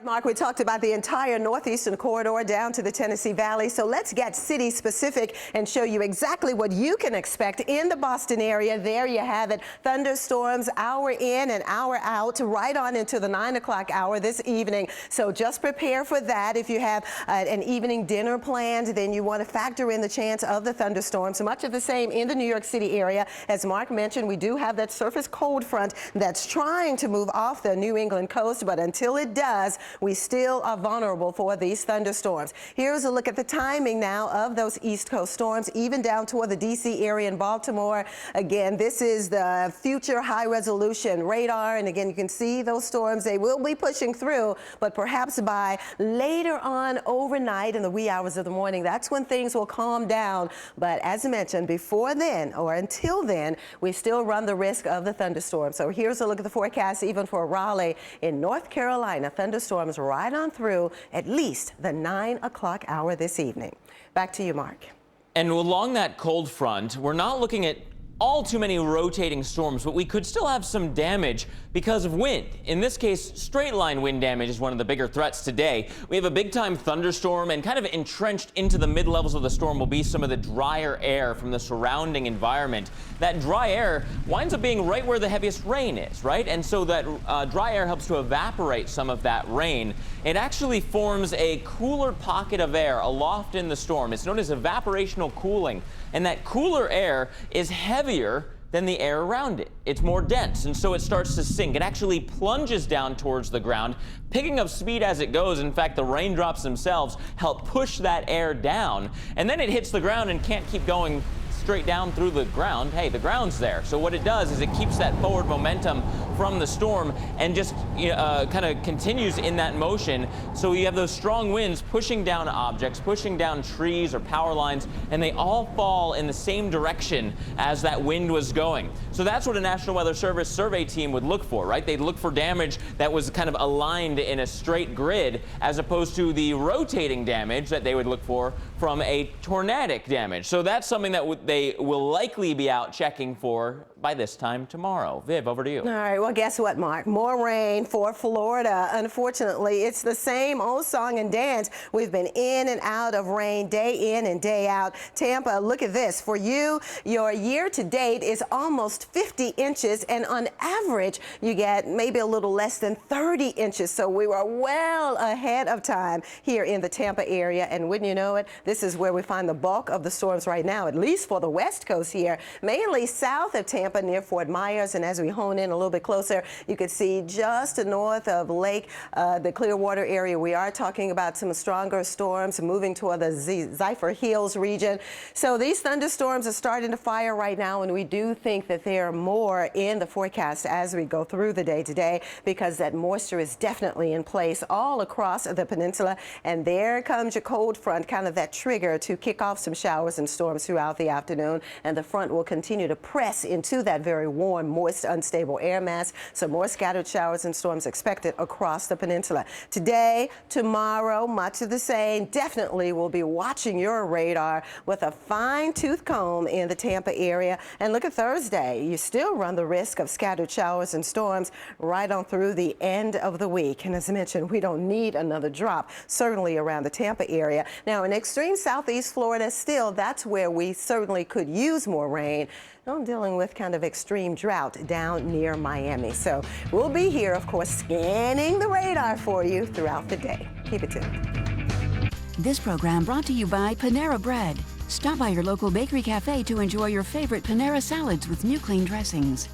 Speaker 1: Mark, we talked about the entire northeastern corridor down to the Tennessee Valley, so let's get city specific and show you exactly what you can expect in the Boston area. There you have it. Thunderstorms hour in and hour out, right on into the 9 o'clock hour this evening. So just prepare for that. If you have an evening dinner planned, then you want to factor in the chance of the thunderstorms. Much of the same in the New York City area. As Mark mentioned, we do have that surface cold front that's trying to move off the New England coast, but until it does, we still are vulnerable for these thunderstorms. Here's a look at the timing now of those East Coast storms, even down toward the D.C. area in Baltimore. Again, this is the future high resolution radar. And again, you can see those storms. They will be pushing through, but perhaps by later on overnight in the wee hours of the morning, that's when things will calm down. But as I mentioned, before then or until then, we still run the risk of the thunderstorm. So here's a look at the forecast even for Raleigh in North Carolina. Thunderstorms thunderstorms right on through at least the 9 o'clock hour this evening. Back to you, Mark.
Speaker 2: And along that cold front, we're not looking at all too many rotating storms, but we could still have some damage because of wind. In this case, straight line wind damage is one of the bigger threats today. We have a big time thunderstorm, and kind of entrenched into the mid levels of the storm will be some of the drier air from the surrounding environment. That dry air winds up being right where the heaviest rain is, right? And so that dry air helps to evaporate some of that rain. It actually forms a cooler pocket of air aloft in the storm. It's known as evaporational cooling. And that cooler air is heavier than the air around it. It's more dense, and so it starts to sink. It actually plunges down towards the ground, picking up speed as it goes. In fact, the raindrops themselves help push that air down, and then it hits the ground and can't keep going straight down through the ground. Hey, the ground's there. So what it does is it keeps that forward momentum from the storm and just kind of continues in that motion. So you have those strong winds pushing down objects, pushing down trees or power lines, and they all fall in the same direction as that wind was going. So that's what a National Weather Service survey team would look for, right? They'd look for damage that was kind of aligned in a straight grid, as opposed to the rotating damage that they would look for from a tornadic damage. So that's something that they will likely be out checking for by this time tomorrow. Viv, over to you.
Speaker 1: All right, well, guess what, Mark? More rain for Florida. Unfortunately, it's the same old song and dance. We've been in and out of rain day in and day out. Tampa, look at this. For you, your year to date is almost 50 inches, and on average, you get maybe a little less than 30 inches. So we were well ahead of time here in the Tampa area, and wouldn't you know it, this is where we find the bulk of the storms right now, at least for the west coast here, mainly south of Tampa near Fort Myers. And as we hone in a little bit closer, you can see just north of Lake, the Clearwater area, we are talking about some stronger storms moving toward the Zephyr Hills region. So these thunderstorms are starting to fire right now, and we do think that there are more in the forecast as we go through the day today, because that moisture is definitely in place all across the peninsula. And there comes your cold front, kind of that trigger to kick off some showers and storms throughout the afternoon. And the front will continue to press into that very warm, moist, unstable air mass. Some more scattered showers and storms expected across the peninsula. Today, tomorrow, much of the same. Definitely will be watching your radar with a fine-tooth comb in the Tampa area. And look at Thursday. You still run the risk of scattered showers and storms right on through the end of the week. And as I mentioned, we don't need another drop, certainly around the Tampa area. Now, in extreme southeast Florida, still, that's where we certainly could use more rain. I'm dealing with kind of extreme drought down near Miami. So we'll be here, of course, scanning the radar for you throughout the day. Keep it tuned.
Speaker 12: This program brought to you by Panera Bread. Stop by your local bakery cafe to enjoy your favorite Panera salads with new clean dressings.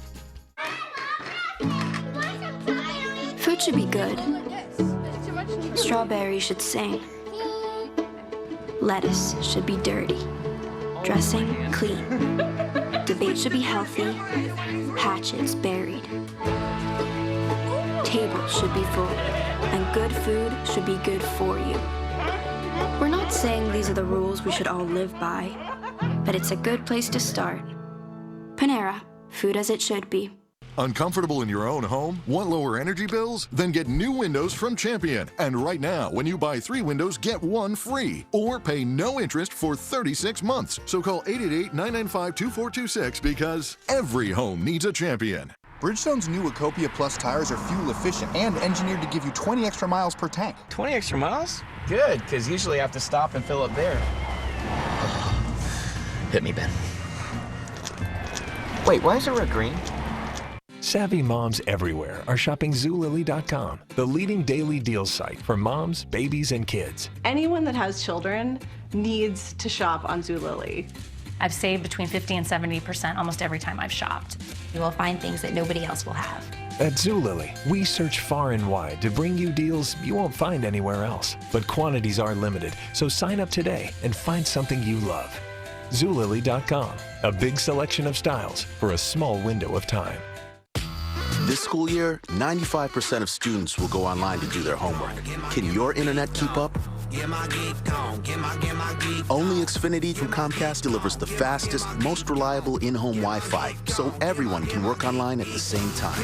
Speaker 14: Food should be good. Strawberries should sing. Lettuce should be dirty. Dressing clean. Debate should be healthy. Hatchets buried. Tables should be full. And good food should be good for you. We're not saying these are the rules we should all live by, but it's a good place to start. Panera, food as it should be.
Speaker 4: Uncomfortable in your own home? Want lower energy bills? Then get new windows from Champion. And right now, when you buy 3 windows, get 1 free. Or pay no interest for 36 months. So call 888-995-2426 because every home needs a Champion.
Speaker 15: Bridgestone's new Ecopia Plus tires are fuel efficient and engineered to give you 20 extra miles per tank.
Speaker 16: 20 extra miles? Good, because usually I have to stop and fill up there. Hit me, Ben. Wait, why is the road green?
Speaker 17: Savvy moms everywhere are shopping Zulily.com, the leading daily deals site for moms, babies, and kids.
Speaker 18: Anyone that has children needs to shop on Zulily.
Speaker 19: I've saved between 50 and 70% almost every time I've shopped.
Speaker 22: You will find things that nobody else will have.
Speaker 17: At Zulily, we search far and wide to bring you deals you won't find anywhere else. But quantities are limited, so sign up today and find something you love. Zulily.com, a big selection of styles for a small window of time.
Speaker 20: This school year, 95% of students will go online to do their homework. Can your internet keep up? Only Xfinity from Comcast delivers the fastest, most reliable in-home Wi-Fi, so everyone can work online at the same time.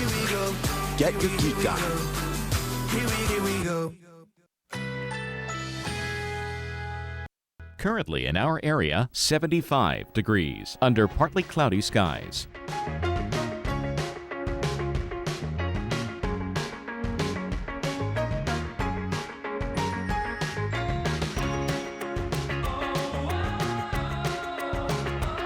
Speaker 20: Get your geek on.
Speaker 3: Here we go.
Speaker 13: Currently in our area, 75 degrees under partly cloudy skies.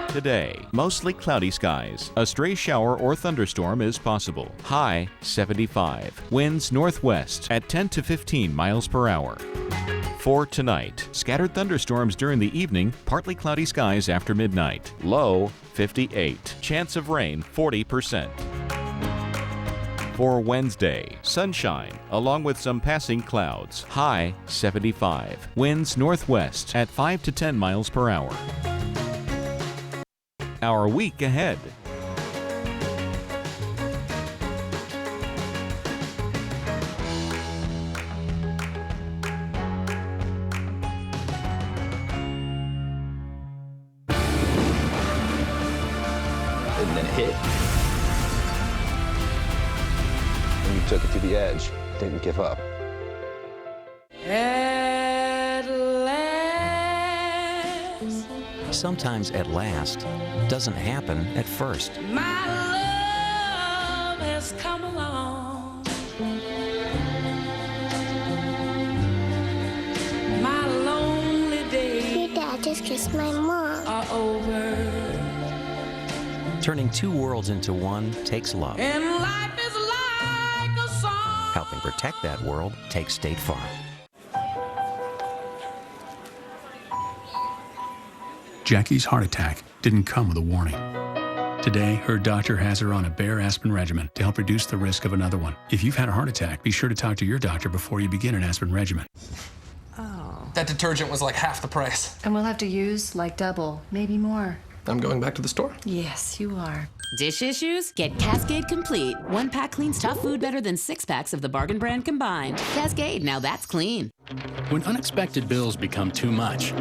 Speaker 13: Today, mostly cloudy skies. A stray shower or thunderstorm is possible. High 75. Winds northwest at 10 to 15 miles per hour. For tonight, scattered thunderstorms during the evening, partly cloudy skies after midnight. Low 58. Chance of rain 40%. For Wednesday, sunshine along with some passing clouds. High 75. Winds northwest at 5 to 10 miles per hour. Our week ahead.
Speaker 5: And then it hit. And you took it to the edge. Didn't give up.
Speaker 3: At last.
Speaker 27: Sometimes at last doesn't happen at first.
Speaker 3: My love has come along. My lonely days. Your dad just kissed my mom. Are over.
Speaker 27: Turning two worlds into one takes love.
Speaker 3: And life is like a song.
Speaker 27: Helping protect that world takes State Farm.
Speaker 11: Jackie's heart attack didn't come with a warning. Today, her doctor has her on a Bayer aspirin regimen to help reduce the risk of another one. If you've had a heart attack, be sure to talk to your doctor before you begin an aspirin regimen.
Speaker 21: Oh.
Speaker 23: That detergent was like half the price.
Speaker 21: And we'll have to use like double, maybe more.
Speaker 23: I'm going back to the store.
Speaker 21: Yes, you are.
Speaker 24: Dish issues? Get Cascade Complete. One pack cleans tough food better than 6 packs of the bargain brand combined. Cascade, now that's clean.
Speaker 25: When unexpected bills become too much,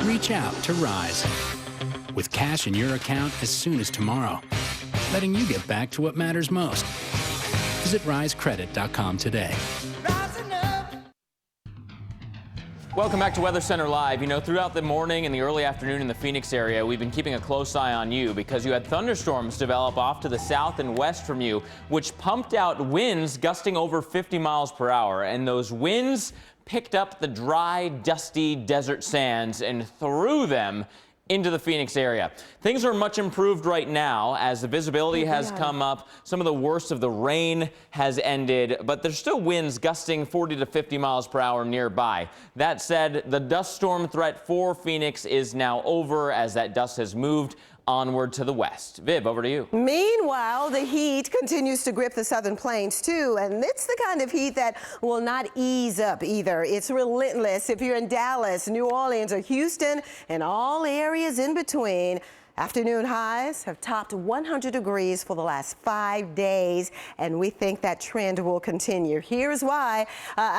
Speaker 25: reach out to Rise. With cash in your account as soon as tomorrow, letting you get back to what matters most. Visit risecredit.com today.
Speaker 2: Welcome back to Weather Center Live. You know, throughout the morning and the early afternoon in the Phoenix area, we've been keeping a close eye on you because you had thunderstorms develop off to the south and west from you, which pumped out winds gusting over 50 miles per hour. And those winds picked up the dry, dusty desert sands and threw them into the Phoenix area. Things are much improved right now as the visibility has come up. Some of the worst of the rain has ended, but there's still winds gusting 40 to 50 miles per hour nearby. That said, the dust storm threat for Phoenix is now over as that dust has moved onward to the west. Viv, over to you.
Speaker 1: Meanwhile, the heat continues to grip the southern plains too, and it's the kind of heat that will not ease up either. It's relentless. If you're in Dallas, New Orleans, or Houston, and all areas in between, afternoon highs have topped 100 degrees for the last 5 days, and we think that trend will continue. Here's why.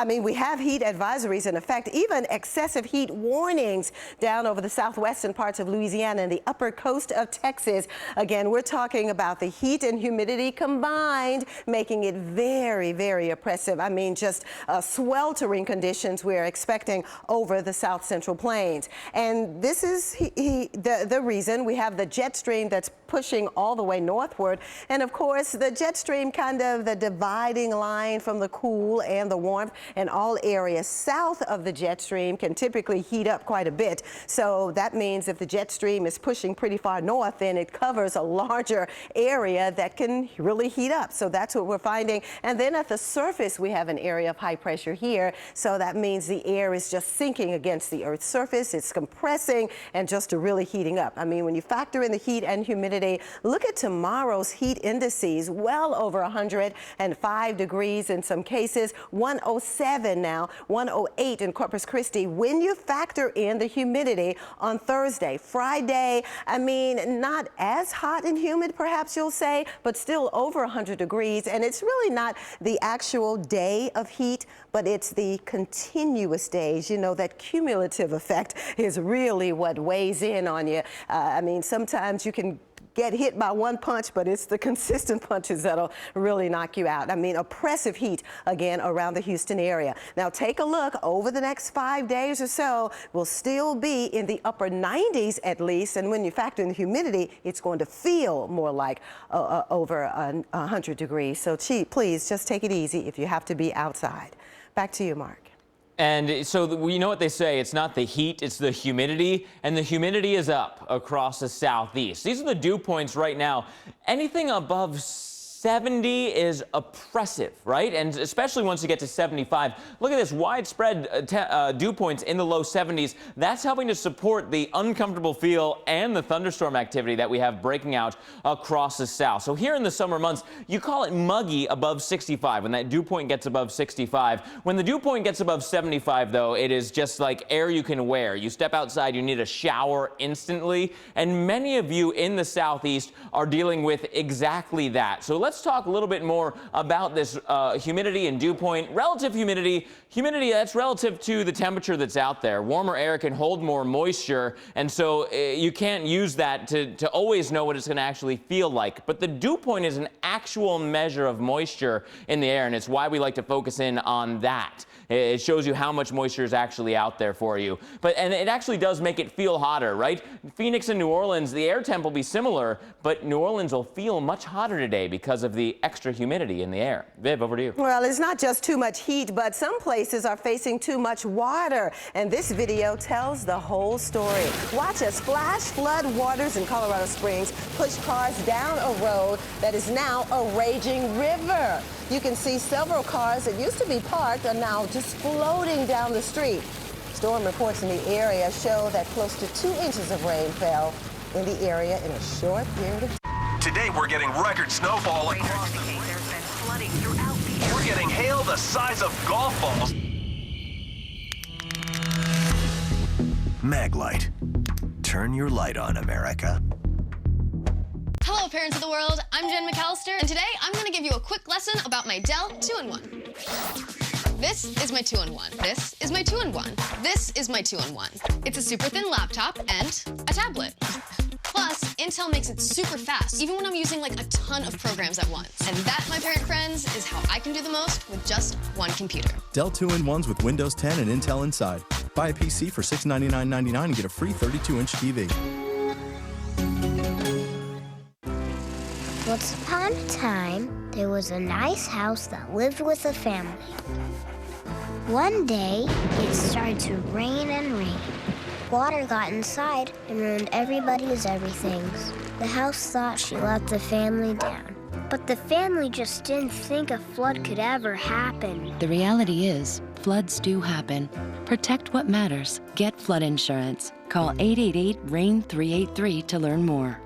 Speaker 1: We have heat advisories in effect, even excessive heat warnings down over the southwestern parts of Louisiana and the upper coast of Texas. Again, we're talking about the heat and humidity combined, making it very, very oppressive. Just sweltering conditions we're expecting over the south central plains. And this is the reason we have the jet stream that's pushing all the way northward. And of course, the jet stream kind of the dividing line from the cool and the warmth, and all areas south of the jet stream can typically heat up quite a bit. So that means if the jet stream is pushing pretty far north, then it covers a larger area that can really heat up. So that's what we're finding. And then at the surface, we have an area of high pressure here. So that means the air is just sinking against the Earth's surface. It's compressing and just really heating up. When you factor in the heat and humidity, look at tomorrow's heat indices, well over 105 degrees in some cases, 107 now, 108 in Corpus Christi. When you factor in the humidity on Thursday, Friday, not as hot and humid, perhaps you'll say, but still over 100 degrees. And it's really not the actual day of heat, but it's the continuous days. That cumulative effect is really what weighs in on you. Sometimes you can get hit by one punch, but it's the consistent punches that'll really knock you out. I mean, oppressive heat again around the Houston area. Now take a look over the next 5 days or so. We'll still be in the upper 90s at least, and when you factor in the humidity, it's going to feel more like over 100 degrees. So please just take it easy if you have to be outside. Back to you, Mark.
Speaker 2: And so you know what they say, it's not the heat, it's the humidity, and the humidity is up across the southeast. These are the dew points right now. Anything above 70 is oppressive, right? And especially once you get to 75. Look at this widespread dew points in the low 70s. That's helping to support the uncomfortable feel and the thunderstorm activity that we have breaking out across the south. So here in the summer months, you call it muggy above 65 when that dew point gets above 65. When the dew point gets above 75, though, it is just like air you can wear. You step outside, you need a shower instantly. And many of you in the southeast are dealing with exactly that. So let's talk a little bit more about this humidity and dew point. Relative humidity, that's relative to the temperature that's out there. Warmer air can hold more moisture, and so you can't use that to always know what it's going to actually feel like. But the dew point is an actual measure of moisture in the air, and it's why we like to focus in on that. It shows you how much moisture is actually out there for you. And it actually does make it feel hotter, right? Phoenix and New Orleans, the air temp will be similar, but New Orleans will feel much hotter today because of the extra humidity in the air. Viv, over to you.
Speaker 1: Well, it's not just too much heat, but some places are facing too much water. And this video tells the whole story. Watch as flash flood waters in Colorado Springs push cars down a road that is now a raging river. You can see several cars that used to be parked are now just floating down the street. Storm reports in the area show that close to 2 inches of rain fell in the area in a short period of time.
Speaker 6: Today we're getting record snowfall across the state. There's been flooding throughout the area. We're getting hail the size of golf balls.
Speaker 7: Maglite. Turn your light on, America.
Speaker 8: Hello, parents of the world. I'm Jen McAllister, and today I'm going to give you a quick lesson about my Dell 2-in-1. This is my 2-in-1. This is my 2-in-1. This is my 2-in-1. It's a super thin laptop and a tablet. Plus, Intel makes it super fast, even when I'm using like a ton of programs at once. And that, my parent friends, is how I can do the most with just one computer.
Speaker 9: Dell 2-in-1s with Windows 10 and Intel inside. Buy a PC for $699.99 and get a free 32-inch TV.
Speaker 10: Once upon a time, there was a nice house that lived with a family. One day, it started to rain and rain. Water got inside and ruined everybody's everythings. The house thought she let the family down, but the family just didn't think a flood could ever happen.
Speaker 21: The reality is, floods do happen. Protect what matters. Get flood insurance. Call 888-RAIN-383 to learn more.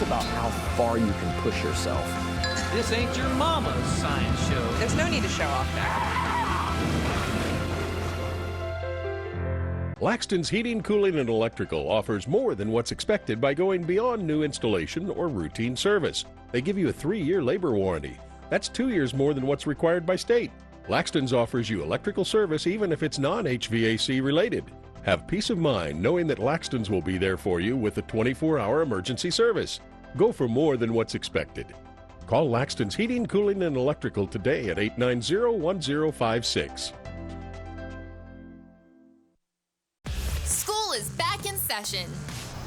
Speaker 12: How far you can push yourself.
Speaker 26: This ain't your mama's science show.
Speaker 28: There's no need to show off that.
Speaker 29: Laxton's Heating, Cooling, and Electrical offers more than what's expected by going beyond new installation or routine service. They give you a 3-year labor warranty. That's 2 years more than what's required by state. Laxton's offers you electrical service even if it's non-HVAC related. Have peace of mind knowing that Laxton's will be there for you with a 24-hour emergency service. Go for more than what's expected. Call Laxton's Heating, Cooling, and Electrical today at 890-1056.
Speaker 30: School is back in session,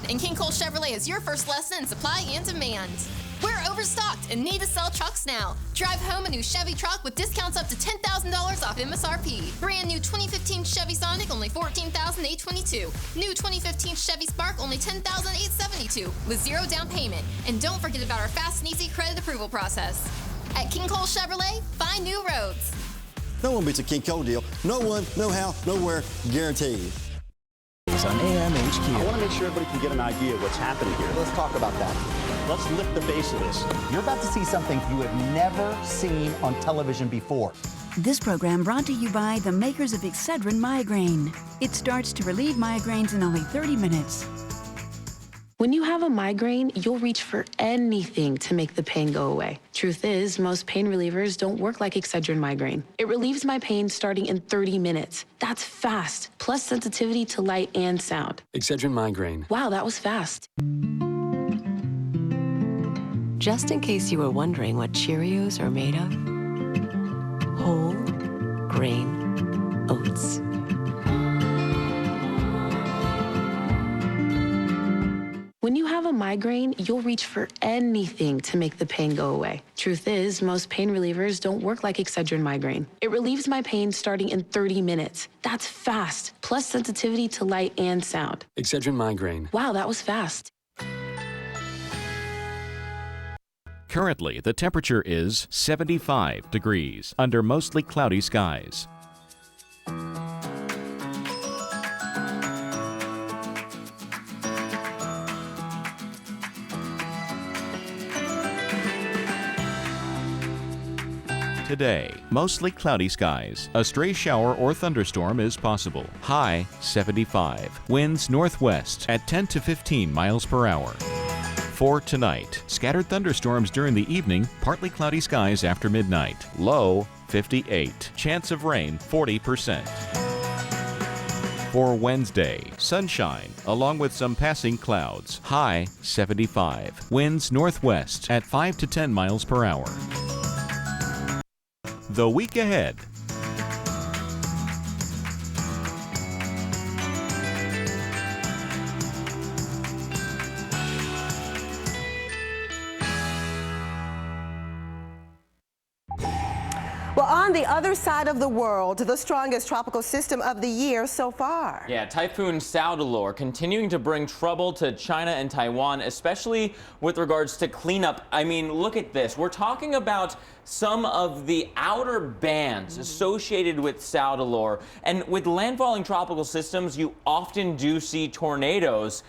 Speaker 30: and King Cole Chevrolet is your first lesson in supply and demand. We're overstocked and need to sell trucks now. Drive home a new Chevy truck with discounts up to $10,000 off MSRP. Brand new 2015 Chevy Sonic, only $14,822. New 2015 Chevy Spark, only $10,872 with 0 down payment. And don't forget about our fast and easy credit approval process. At King Cole Chevrolet, find new roads.
Speaker 31: No one beats a King Cole deal. No one, no how, nowhere, guaranteed.
Speaker 27: On AMHQ.
Speaker 32: I want to make sure everybody can get an idea of what's happening here. Let's talk about that. Let's lift the base of this. You're about to see something you have never seen on television before.
Speaker 33: This program brought to you by the makers of Excedrin Migraine. It starts to relieve migraines in only 30 minutes.
Speaker 3: When you have a migraine, you'll reach for anything to make the pain go away. Truth is, most pain relievers don't work like Excedrin migraine. It relieves my pain starting in 30 minutes. That's fast, plus sensitivity to light and sound.
Speaker 4: Excedrin migraine.
Speaker 3: Wow, that was fast.
Speaker 5: Just in case you were wondering what Cheerios are made of, whole grain oats.
Speaker 3: When you have a migraine, you'll reach for anything to make the pain go away. Truth is, most pain relievers don't work like Excedrin migraine. It relieves my pain starting in 30 minutes. That's fast, plus sensitivity to light and sound.
Speaker 4: Excedrin migraine.
Speaker 3: Wow, that was fast.
Speaker 11: Currently, the temperature is 75 degrees under mostly cloudy skies. Today, mostly cloudy skies. A stray shower or thunderstorm is possible. High 75. Winds northwest at 10 to 15 miles per hour. For tonight, scattered thunderstorms during the evening, partly cloudy skies after midnight. Low 58. Chance of rain 40%. For Wednesday, sunshine along with some passing clouds. High 75. Winds northwest at 5 to 10 miles per hour. The week ahead.
Speaker 1: Well, on the other side of the world, the strongest tropical system of the year so far.
Speaker 2: Yeah, Typhoon Saudalor continuing to bring trouble to China and Taiwan, especially with regards to cleanup. I mean, look at this. We're talking about some of the outer bands associated with Saudalor. And with landfalling tropical systems, you often do see tornadoes.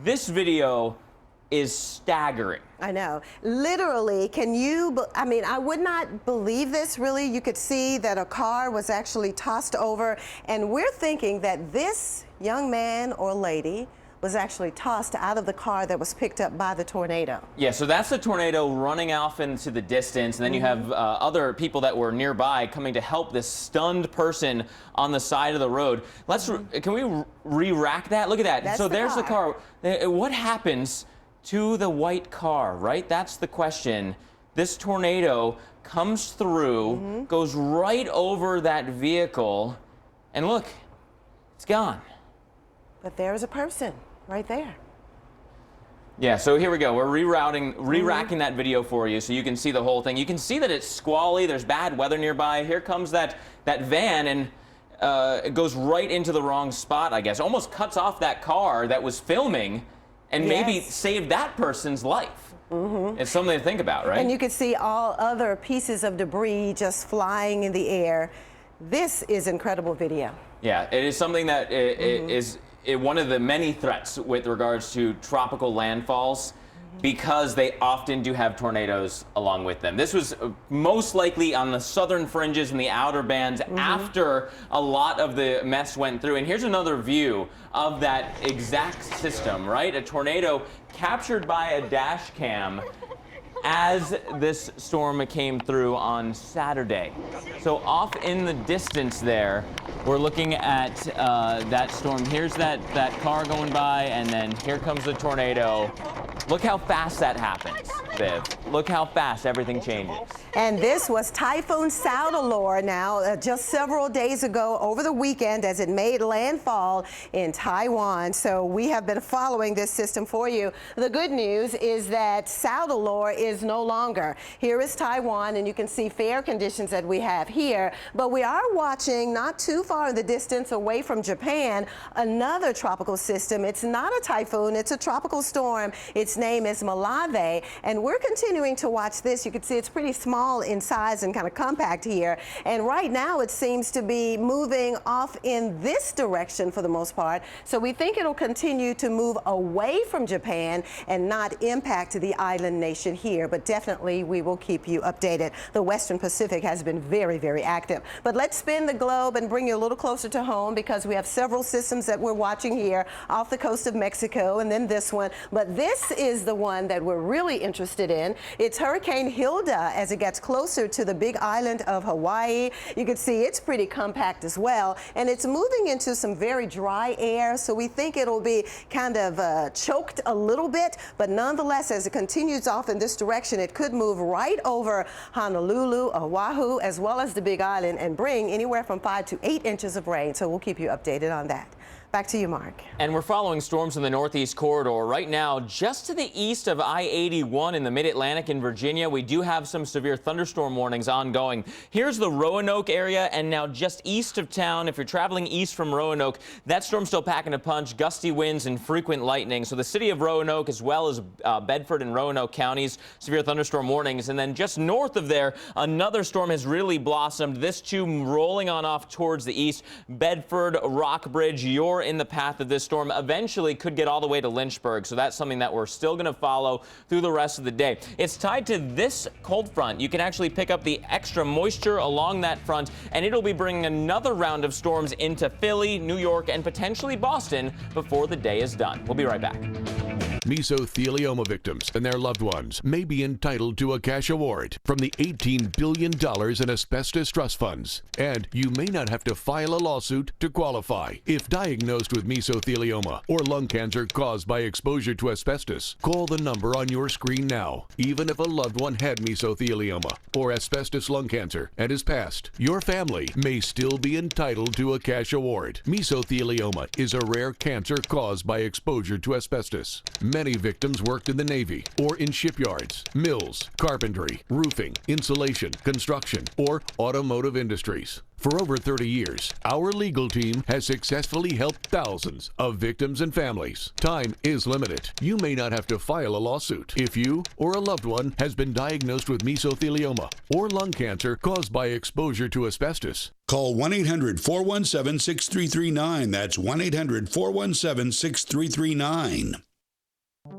Speaker 2: This video is staggering.
Speaker 1: I know. Literally, can you, I mean, I would not believe this really. You could see that a car was actually tossed over, and we're thinking that this young man or lady was actually tossed out of the car that was picked up by the tornado.
Speaker 2: Yeah, so that's the tornado running off into the distance, and then you have other people that were nearby coming to help this stunned person on the side of the road. Let's, can we re-rack that? Look at that.
Speaker 1: That's
Speaker 2: so
Speaker 1: the
Speaker 2: there's
Speaker 1: car.
Speaker 2: the car. What happens to the white car, right? That's the question. This tornado comes through, goes right over that vehicle, and look, it's gone.
Speaker 1: But there's a person right there.
Speaker 2: Yeah, so here we go. We're re-racking that video for you so you can see the whole thing. You can see that it's squally, there's bad weather nearby. Here comes that van, and it goes right into the wrong spot, I guess. Almost cuts off that car that was filming and maybe saved that person's life. It's something to think about, right?
Speaker 1: And you could see all other pieces of debris just flying in the air. This is incredible video.
Speaker 2: Yeah, it is something that is one of the many threats with regards to tropical landfalls, because they often do have tornadoes along with them. This was most likely on the southern fringes and the outer bands after a lot of the mess went through. And here's another view of that exact system, right? A tornado captured by a dash cam as this storm came through on Saturday. So off in the distance there, we're looking at that storm. Here's that car going by, and then here comes the tornado. Look how fast that happens, Viv. Look how fast everything changes.
Speaker 1: And this was Typhoon Saudalor now, just several days ago over the weekend as it made landfall in Taiwan. So we have been following this system for you. The good news is that Saudalor is no longer. Here is Taiwan, and you can see fair conditions that we have here. But we are watching not too far in the distance away from Japan, another tropical system. It's not a typhoon, it's a tropical storm. Its name is Malave, and we're continuing to watch this. You can see it's pretty small in size and kind of compact here. And right now it seems to be moving off in this direction for the most part. So we think it'll continue to move away from Japan and not impact the island nation here. But definitely we will keep you updated. The Western Pacific has been very, very active. But let's spin the globe and bring you a little closer to home, because we have several systems that we're watching here off the coast of Mexico, and then this one. But this is the one that we're really interested in. It's Hurricane Hilda as it gets closer to the big island of Hawaii. You can see it's pretty compact as well, and it's moving into some very dry air, so we think it'll be kind of choked a little bit, but nonetheless, as it continues off in this direction, it could move right over Honolulu, Oahu, as well as the big island, and bring anywhere from 5 to 8 inches of rain. So we'll keep you updated on that. Back to you, Mark.
Speaker 2: And we're following storms in the Northeast Corridor right now. Just to the east of I-81 in the Mid-Atlantic in Virginia, we do have some severe thunderstorm warnings ongoing. Here's the Roanoke area, and now just east of town, if you're traveling east from Roanoke, that storm's still packing a punch, gusty winds and frequent lightning. So the city of Roanoke, as well as Bedford and Roanoke counties, severe thunderstorm warnings. And then just north of there, another storm has really blossomed. This too rolling on off towards the east. Bedford, Rockbridge, you're in the path of this storm, eventually could get all the way to Lynchburg. So that's something that we're still going to follow through the rest of the day. It's tied to this cold front. You can actually pick up the extra moisture along that front, and it'll be bringing another round of storms into Philly, New York, and potentially Boston before the day is done. We'll be right back.
Speaker 6: Mesothelioma victims and their loved ones may be entitled to a cash award from the $18 billion in asbestos trust funds. And you may not have to file a lawsuit to qualify. If diagnosed with mesothelioma or lung cancer caused by exposure to asbestos, call the number on your screen now. Even if a loved one had mesothelioma or asbestos lung cancer and is passed, your family may still be entitled to a cash award. Mesothelioma is a rare cancer caused by exposure to asbestos. Many victims worked in the Navy or in shipyards, mills, carpentry, roofing, insulation, construction, or automotive industries. For over 30 years, our legal team has successfully helped thousands of victims and families. Time is limited. You may not have to file a lawsuit if you or a loved one has been diagnosed with mesothelioma or lung cancer caused by exposure to asbestos.
Speaker 13: Call 1-800-417-6339. That's 1-800-417-6339.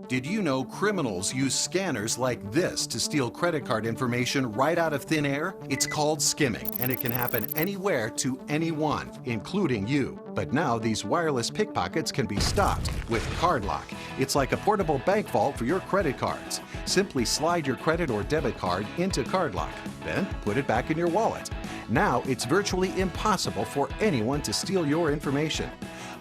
Speaker 14: Did you know criminals use scanners like this to steal credit card information right out of thin air? It's called skimming, and it can happen anywhere to anyone, including you. But now these wireless pickpockets can be stopped with CardLock. It's like a portable bank vault for your credit cards. Simply slide your credit or debit card into CardLock, then put it back in your wallet. Now it's virtually impossible for anyone to steal your information.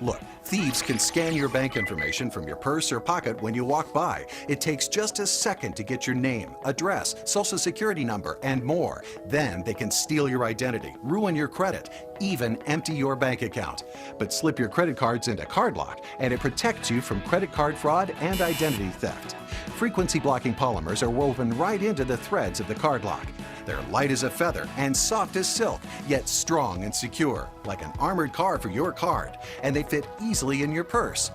Speaker 14: Look, thieves can scan your bank information from your purse or pocket when you walk by. It takes just a second to get your name, address, social security number, and more. Then they can steal your identity, ruin your credit, even empty your bank account. But slip your credit cards into CardLock, and it protects you from credit card fraud and identity theft. Frequency blocking polymers are woven right into the threads of the CardLock. They're light as a feather and soft as silk, yet strong and secure, like an armored car for your card, and they fit easily in your purse.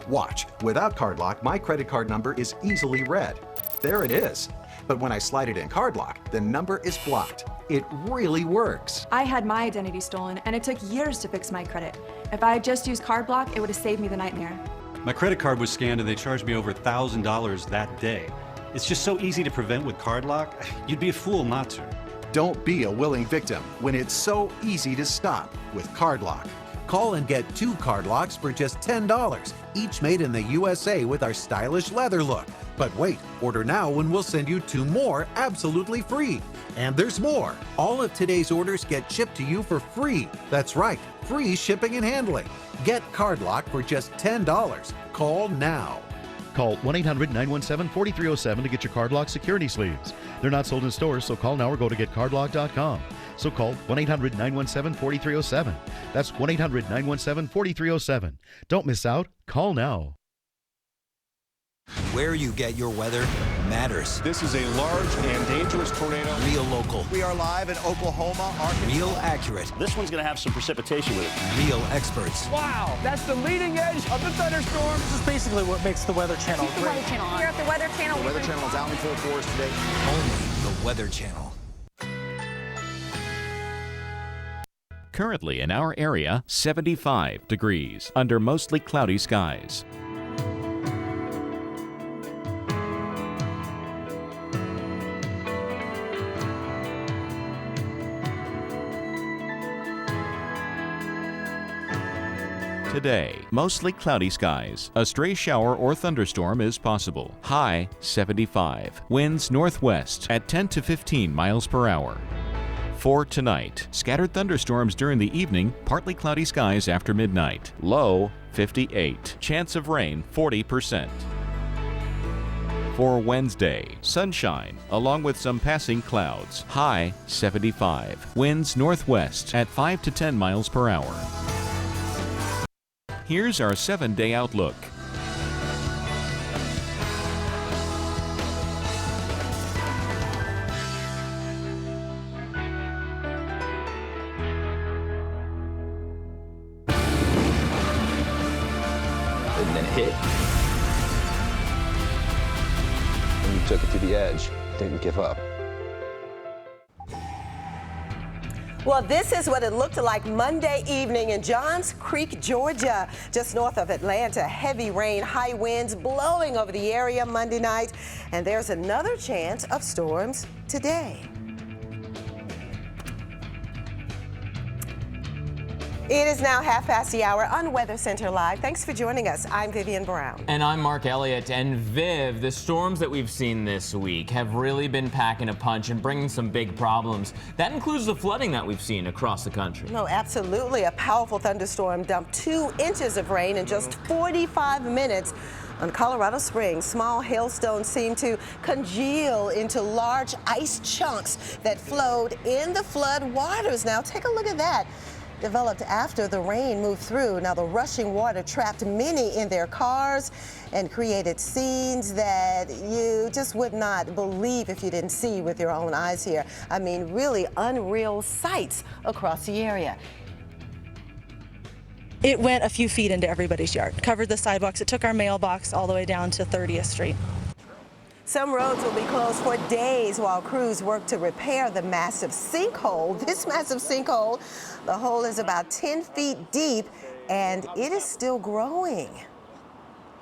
Speaker 14: Watch, without CardLock, my credit card number is easily read. There it is. But when I slide it in CardLock, the number is blocked. It really works.
Speaker 15: I had my identity stolen, and it took years to fix my credit. If I had just used CardBlock, it would have saved me the nightmare.
Speaker 16: My credit card was scanned and they charged me over $1,000 that day. It's just so easy to prevent with CardLock, you'd be a fool not to.
Speaker 14: Don't be a willing victim when it's so easy to stop with CardLock.
Speaker 17: Call and get 2 CardLocks for just $10, each made in the USA with our stylish leather look. But wait, order now and we'll send you 2 more absolutely free. And there's more. All of today's orders get shipped to you for free. That's right, free shipping and handling. Get CardLock for just $10. Call now.
Speaker 9: Call 1-800-917-4307 to get your CardLock security sleeves. They're not sold in stores, so call now or go to getcardlock.com. So call 1-800-917-4307. That's 1-800-917-4307. Don't miss out. Call now.
Speaker 18: Where you get your weather
Speaker 7: matters.
Speaker 29: This is a large and dangerous tornado.
Speaker 7: Real local.
Speaker 32: We are live in Oklahoma, Arkansas.
Speaker 7: Real accurate.
Speaker 32: This one's going to have some precipitation with it.
Speaker 7: Real experts.
Speaker 26: Wow, that's the leading edge of the thunderstorm.
Speaker 8: This is basically what makes the Weather Channel
Speaker 10: Keep the Weather Channel on. Here at the Weather Channel.
Speaker 32: The Weather Channel is out in full force today.
Speaker 7: Only the Weather Channel.
Speaker 11: Currently in our area, 75 degrees under mostly cloudy skies. Today, mostly cloudy skies. A stray shower or thunderstorm is possible. High 75. Winds northwest at 10 to 15 miles per hour. For tonight, scattered thunderstorms during the evening, partly cloudy skies after midnight. Low 58. Chance of rain 40%. For Wednesday, sunshine along with some passing clouds. High 75. Winds northwest at 5 to 10 miles per hour. Here's our 7-day outlook.
Speaker 12: And then hit. And you took it to the edge, didn't give up.
Speaker 1: Well, this is what it looked like Monday evening in Johns Creek, Georgia, just north of Atlanta. Heavy rain, high winds blowing over the area Monday night, and there's another chance of storms today. It is now 6:30 on Weather Center Live. Thanks for joining us. I'm Vivian Brown.
Speaker 2: And I'm Mark Elliott. And Viv, the storms that we've seen this week have really been packing a punch and bringing some big problems. That includes the flooding that we've seen across the country.
Speaker 1: No, absolutely. A powerful thunderstorm dumped 2 inches of rain in just 45 minutes. On Colorado Springs, small hailstones seemed to congeal into large ice chunks that flowed in the flood waters. Now, take a look at that. Developed after the rain moved through. Now, the rushing water trapped many in their cars and created scenes that you just would not believe if you didn't see with your own eyes here. I mean, really unreal sights across the area.
Speaker 13: It went a few feet into everybody's yard, covered the sidewalks. It took our mailbox all the way down to 30th Street.
Speaker 1: Some roads will be closed for days while crews work to repair the massive sinkhole. This massive sinkhole, the hole is about 10 feet deep, and it is still growing.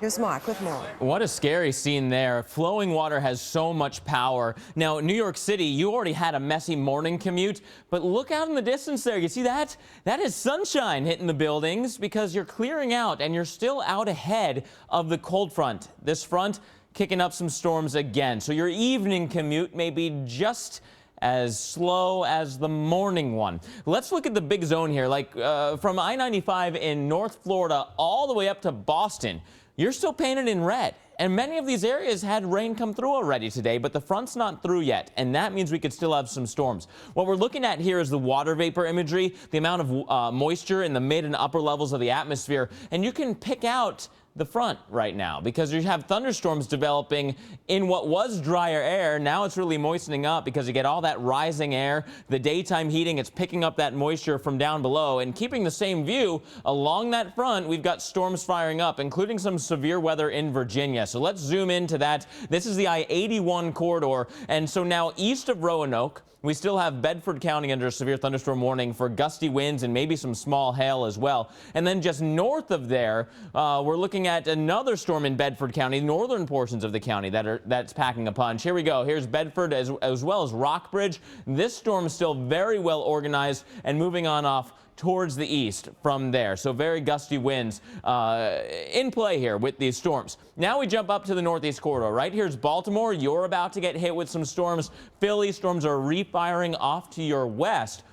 Speaker 1: Here's Mark with more.
Speaker 2: What a scary scene there. Flowing water has so much power. Now, New York City, you already had a messy morning commute, but look out in the distance there. You see that? That is sunshine hitting the buildings because you're clearing out and you're still out ahead of the cold front. This front kicking up some storms again. So your evening commute may be just as slow as the morning one. Let's look at the big zone here, like from I-95 in North Florida all the way up to Boston. You're still painted in red. And many of these areas had rain come through already today, but the front's not through yet, and that means we could still have some storms. What we're looking at here is the water vapor imagery, the amount of moisture in the mid and upper levels of the atmosphere, and you can pick out the front right now because you have thunderstorms developing in what was drier air. Now it's really moistening up because you get all that rising air. The daytime heating, it's picking up that moisture from down below and keeping the same view along that front. We've got storms firing up, including some severe weather in Virginia. So let's zoom into that. This is the I-81 corridor. And so now east of Roanoke, we still have Bedford County under a severe thunderstorm warning for gusty winds and maybe some small hail as well. And then just north of there, we're looking at another storm in Bedford County, northern portions of the county that's packing a punch. Here we go. Here's Bedford as well as Rockbridge. This storm is still very well organized and moving on off towards the east from there. So very gusty winds in play here with these storms. Now we jump up to the northeast corridor. Right here's Baltimore. You're about to get hit with some storms. Philly storms are refiring off to your west.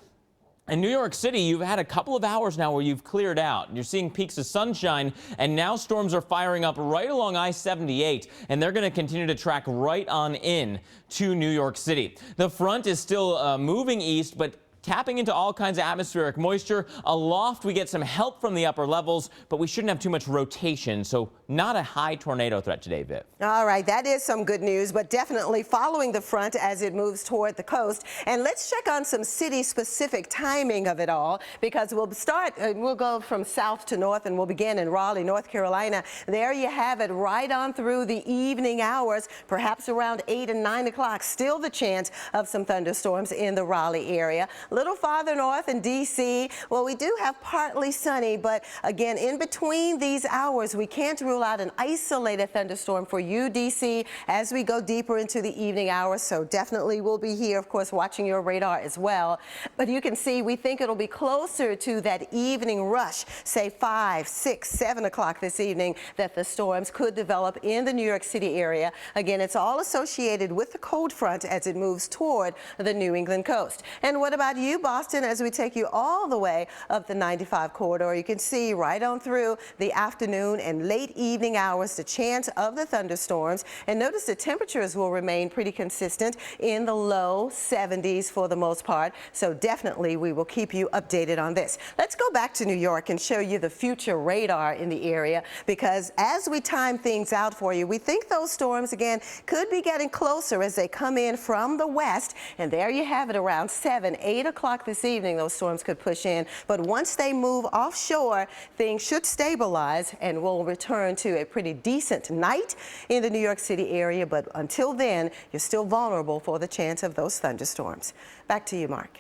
Speaker 2: In New York City, you've had a couple of hours now where you've cleared out. You're seeing peaks of sunshine, and now storms are firing up right along I-78, and they're going to continue to track right on in to New York City. The front is still moving east, but tapping into all kinds of atmospheric moisture. Aloft, we get some help from the upper levels, but we shouldn't have too much rotation, so not a high tornado threat today, Viv.
Speaker 1: All right, that is some good news, but definitely following the front as it moves toward the coast. And let's check on some city-specific timing of it all, because we'll go from south to north, and we'll begin in Raleigh, North Carolina. There you have it, right on through the evening hours, perhaps around 8 and 9 o'clock. Still the chance of some thunderstorms in the Raleigh area. A little farther north in D.C., well, we do have partly sunny, but again, in between these hours, we can't rule out an isolated thunderstorm for you, D.C., as we go deeper into the evening hours. So definitely we'll be here, of course, watching your radar as well. But you can see we think it'll be closer to that evening rush, say 5, 6, 7 o'clock this evening, that the storms could develop in the New York City area. Again, it's all associated with the cold front as it moves toward the New England coast. And what about you, Boston, as we take you all the way up the 95 corridor? You can see right on through the afternoon and late evening hours the chance of the thunderstorms. And notice the temperatures will remain pretty consistent in the low 70s for the most part. So definitely we will keep you updated on this. Let's go back to New York and show you the future radar in the area, because as we time things out for you, we think those storms again could be getting closer as they come in from the west. And there you have it, around 7, 8 o'clock this evening, those storms could push in. But once they move offshore, things should stabilize and we'll return to a pretty decent night in the New York City area. But until then, you're still vulnerable for the chance of those thunderstorms. Back to you, Mark.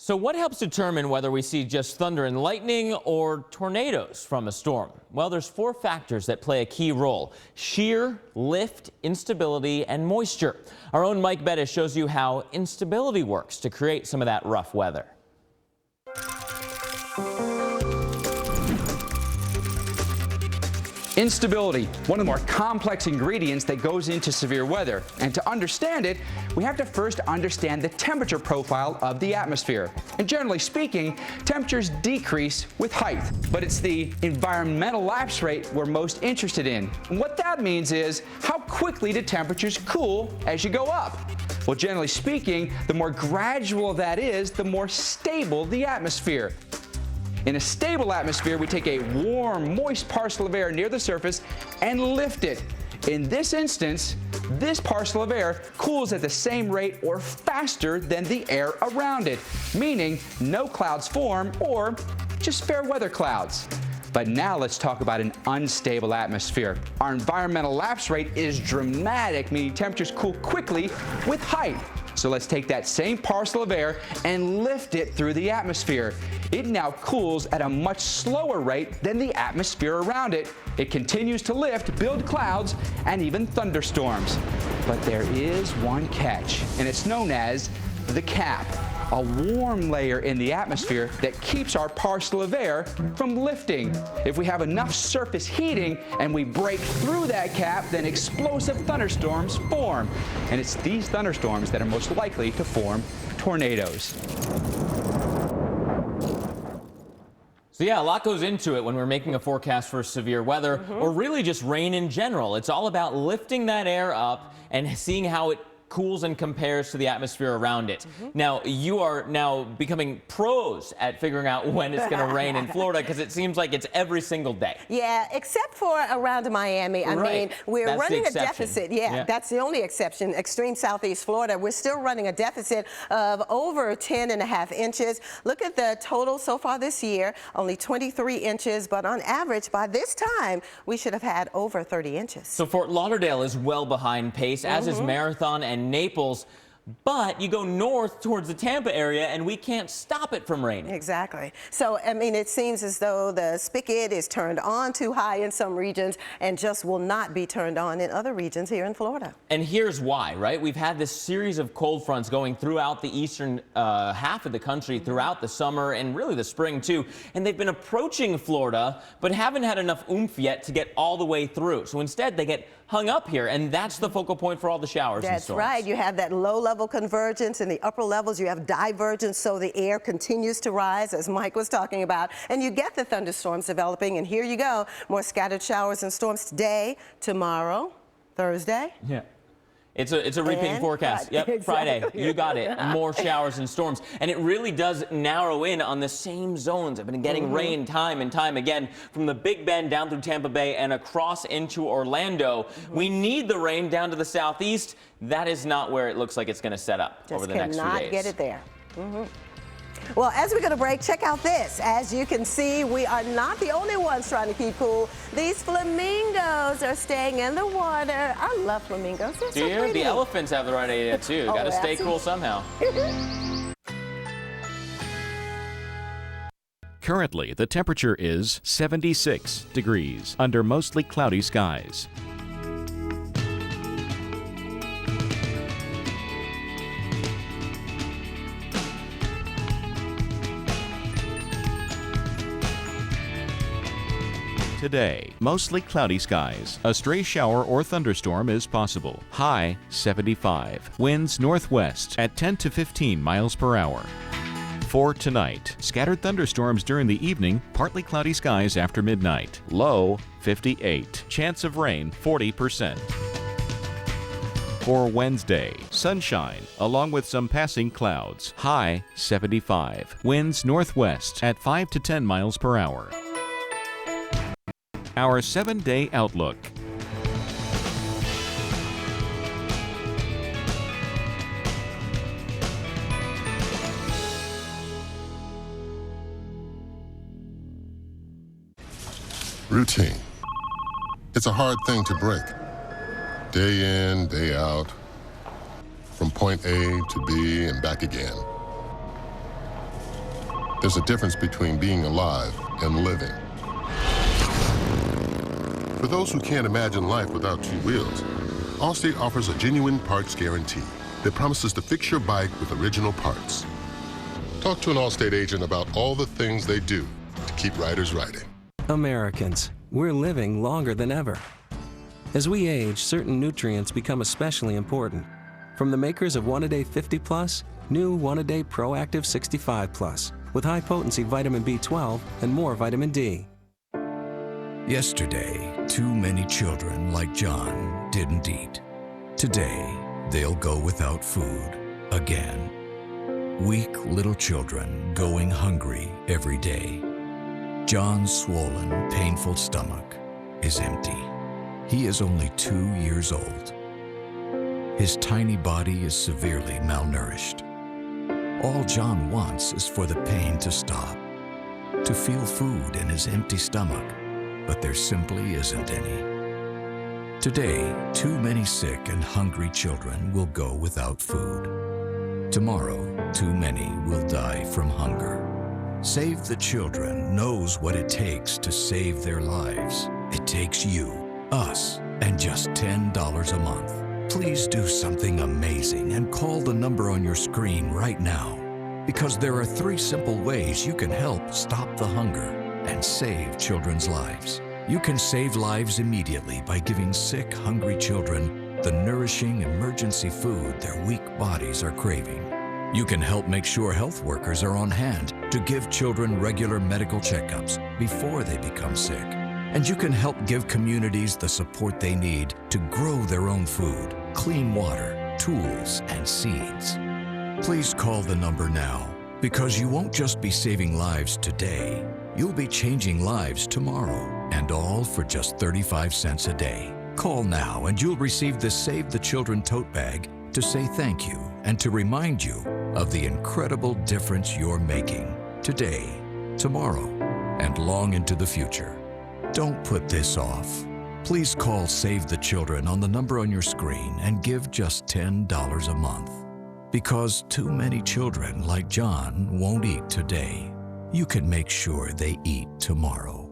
Speaker 2: So what helps determine whether we see just thunder and lightning or tornadoes from a storm? Well, there's 4 factors that play a key role: shear, lift, instability, and moisture. Our own Mike Bettis shows you how instability works to create some of that rough weather.
Speaker 18: Instability, one of the more complex ingredients that goes into severe weather. And to understand it, we have to first understand the temperature profile of the atmosphere. And generally speaking, temperatures decrease with height. But it's the environmental lapse rate we're most interested in. And what that means is, how quickly do temperatures cool as you go up? Well, generally speaking, the more gradual that is, the more stable the atmosphere. In a stable atmosphere, we take a warm, moist parcel of air near the surface and lift it. In this instance, this parcel of air cools at the same rate or faster than the air around it, meaning no clouds form or just fair weather clouds. But now let's talk about an unstable atmosphere. Our environmental lapse rate is dramatic, meaning temperatures cool quickly with height. So let's take that same parcel of air and lift it through the atmosphere. It now cools at a much slower rate than the atmosphere around it. It continues to lift, build clouds, and even thunderstorms. But there is one catch, and it's known as the cap, a warm layer in the atmosphere that keeps our parcel of air from lifting. If we have enough surface heating and we break through that cap, then explosive thunderstorms form. And it's these thunderstorms that are most likely to form tornadoes.
Speaker 2: So yeah, a lot goes into it when we're making a forecast for severe weather or really just rain in general. It's all about lifting that air up and seeing how it cools and compares to the atmosphere around it. Now, you are now becoming pros at figuring out when it's going to rain in Florida, because it seems like it's every single day.
Speaker 1: Yeah, except for around Miami. I mean, we're running a deficit. Yeah, that's the only exception. Extreme southeast Florida, we're still running a deficit of over 10.5 inches. Look at the total so far this year, only 23 inches, but on average, by this time, we should have had over 30 inches.
Speaker 2: So Fort Lauderdale is well behind pace, as is Marathon and Naples. But you go north towards the Tampa area and we can't stop it from raining.
Speaker 1: Exactly. So, I mean, it seems as though the spigot is turned on too high in some regions and just will not be turned on in other regions here in Florida.
Speaker 2: And here's why, right? We've had this series of cold fronts going throughout the eastern half of the country throughout the summer and really the spring too. And they've been approaching Florida, but haven't had enough oomph yet to get all the way through. So instead they get hung up here, and that's the focal point for all the showers and storms.
Speaker 1: That's right. You have that low-level convergence. In the upper levels, you have divergence, so the air continues to rise, as Mike was talking about, and you get the thunderstorms developing. And here you go, more scattered showers and storms today, tomorrow, Thursday.
Speaker 2: Yeah. It's a repeating
Speaker 1: And
Speaker 2: forecast.
Speaker 1: Friday.
Speaker 2: Yep, Friday.
Speaker 1: Exactly.
Speaker 2: You got it. More showers and storms. And it really does narrow in on the same zones. I've been getting rain time and time again from the Big Bend down through Tampa Bay and across into Orlando. We need the rain down to the southeast. That is not where it looks like it's going to set up over the next few days.
Speaker 1: Just cannot get it there. Well, as we go to break, check out this. As you can see, we are not the only ones trying to keep cool. These flamingos are staying in the water. I love flamingos. They're so pretty.
Speaker 2: The elephants have the right idea, too. Got to stay cool somehow.
Speaker 11: Currently, the temperature is 76 degrees under mostly cloudy skies. Today, mostly cloudy skies. A stray shower or thunderstorm is possible. High 75. Winds northwest at 10 to 15 miles per hour. For tonight, scattered thunderstorms during the evening, partly cloudy skies after midnight. Low 58. Chance of rain 40%. For Wednesday, sunshine along with some passing clouds. High 75. Winds northwest at 5 to 10 miles per hour. Our 7-day outlook.
Speaker 5: Routine. It's a hard thing to break. Day in, day out. From point A to B and back again. There's a difference between being alive and living. For those who can't imagine life without two wheels, Allstate offers a genuine parts guarantee that promises to fix your bike with original parts. Talk to an Allstate agent about all the things they do to keep riders riding.
Speaker 19: Americans, we're living longer than ever. As we age, certain nutrients become especially important. From the makers of One-A-Day 50 Plus, new One-A-Day Proactive 65 Plus, with high-potency vitamin B12 and more vitamin D.
Speaker 20: Yesterday, too many children like John didn't eat. Today, they'll go without food again. Weak little children going hungry every day. John's swollen, painful stomach is empty. He is only 2 years old. His tiny body is severely malnourished. All John wants is for the pain to stop, to feel food in his empty stomach, but there simply isn't any. Today, too many sick and hungry children will go without food. Tomorrow, too many will die from hunger. Save the Children knows what it takes to save their lives. It takes you, us, and just $10 a month. Please do something amazing and call the number on your screen right now, because there are 3 simple ways you can help stop the hunger and save children's lives. You can save lives immediately by giving sick, hungry children the nourishing emergency food their weak bodies are craving. You can help make sure health workers are on hand to give children regular medical checkups before they become sick. And you can help give communities the support they need to grow their own food, clean water, tools, and seeds. Please call the number now, because you won't just be saving lives today, you'll be changing lives tomorrow, and all for just 35 cents a day. Call now and you'll receive this Save the Children tote bag to say thank you and to remind you of the incredible difference you're making today, tomorrow, and long into the future. Don't put this off. Please call Save the Children on the number on your screen and give just $10 a month. Because too many children like John won't eat today. You can make sure they eat tomorrow.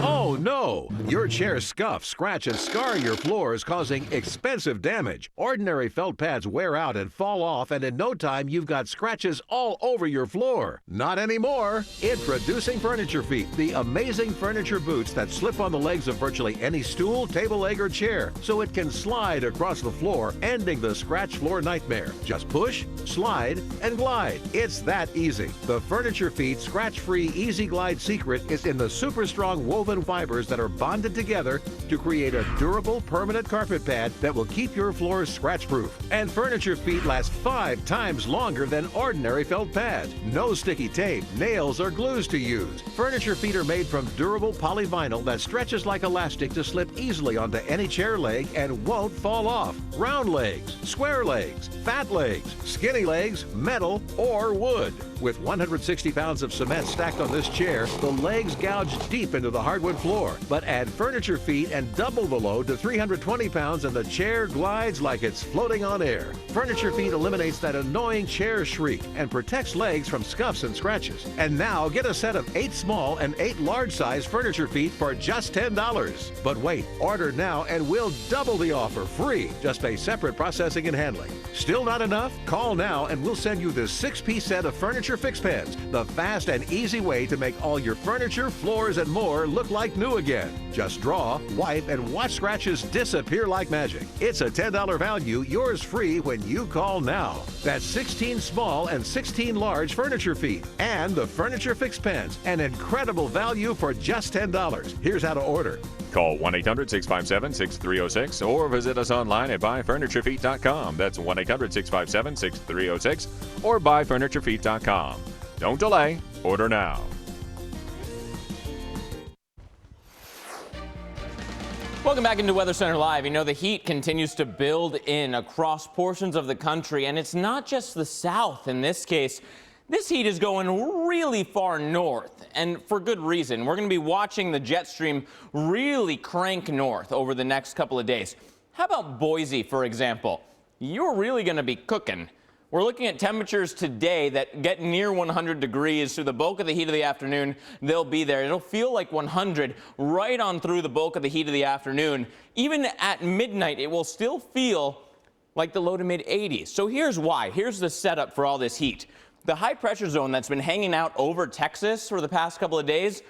Speaker 29: Oh no! Your chairs scuff, scratch, and scar your floors, causing expensive damage. Ordinary felt pads wear out and fall off, and in no time you've got scratches all over your floor. Not anymore! Introducing Furniture Feet, the amazing furniture boots that slip on the legs of virtually any stool, table leg, or chair, so it can slide across the floor, ending the scratch floor nightmare. Just push, slide, and glide. It's that easy. The Furniture Feet scratch-free Easy Glide secret is in the super strong
Speaker 3: strong woven fibers that are bonded together to create a durable, permanent carpet pad that will keep your floors scratch-proof. And furniture feet last 5 times longer than ordinary felt pads. No sticky tape, nails, or glues to use. Furniture feet are made from durable polyvinyl that stretches like elastic to slip easily onto any chair leg and won't fall off. Round legs, square legs, fat legs, skinny legs, metal, or wood. With 160 pounds of cement stacked on this chair, the legs gouge deep into the hardwood floor. But add furniture feet and double the load to 320 pounds and the chair glides like it's floating on air. Furniture feet eliminates that annoying chair shriek and protects legs from scuffs and scratches. And now get a set of 8 small and 8 large size furniture feet for just $10. But wait, order now and we'll double the offer free. Just pay separate processing and handling. Still not enough? Call now and we'll send you this 6-piece set of furniture fix pens, the fast and easy way to make all your furniture, floors, and more look like new again. Just draw, wipe, and watch scratches disappear like magic. It's a $10 value, yours free when you call now. That's 16 small and 16 large furniture feet and the furniture fix pens, an incredible value for just $10. Here's how to order.
Speaker 4: Call 1-800-657-6306 or visit us online at buyfurniturefeet.com. That's 1-800-657-6306 or buyfurniturefeet.com. Don't delay. Order now.
Speaker 2: Welcome back into Weather Center Live. You know, the heat continues to build in across portions of the country, and it's not just the south in this case. This heat is going really far north, and for good reason. We're going to be watching the jet stream really crank north over the next couple of days. How about Boise, for example? You're really going to be cooking. We're looking at temperatures today that get near 100 degrees through the bulk of the heat of the afternoon. They'll be there. It'll feel like 100 right on through the bulk of the heat of the afternoon. Even at midnight, it will still feel like the low to mid 80s. So here's why. Here's the setup for all this heat. The high pressure zone that's been hanging out over Texas for the past couple of days,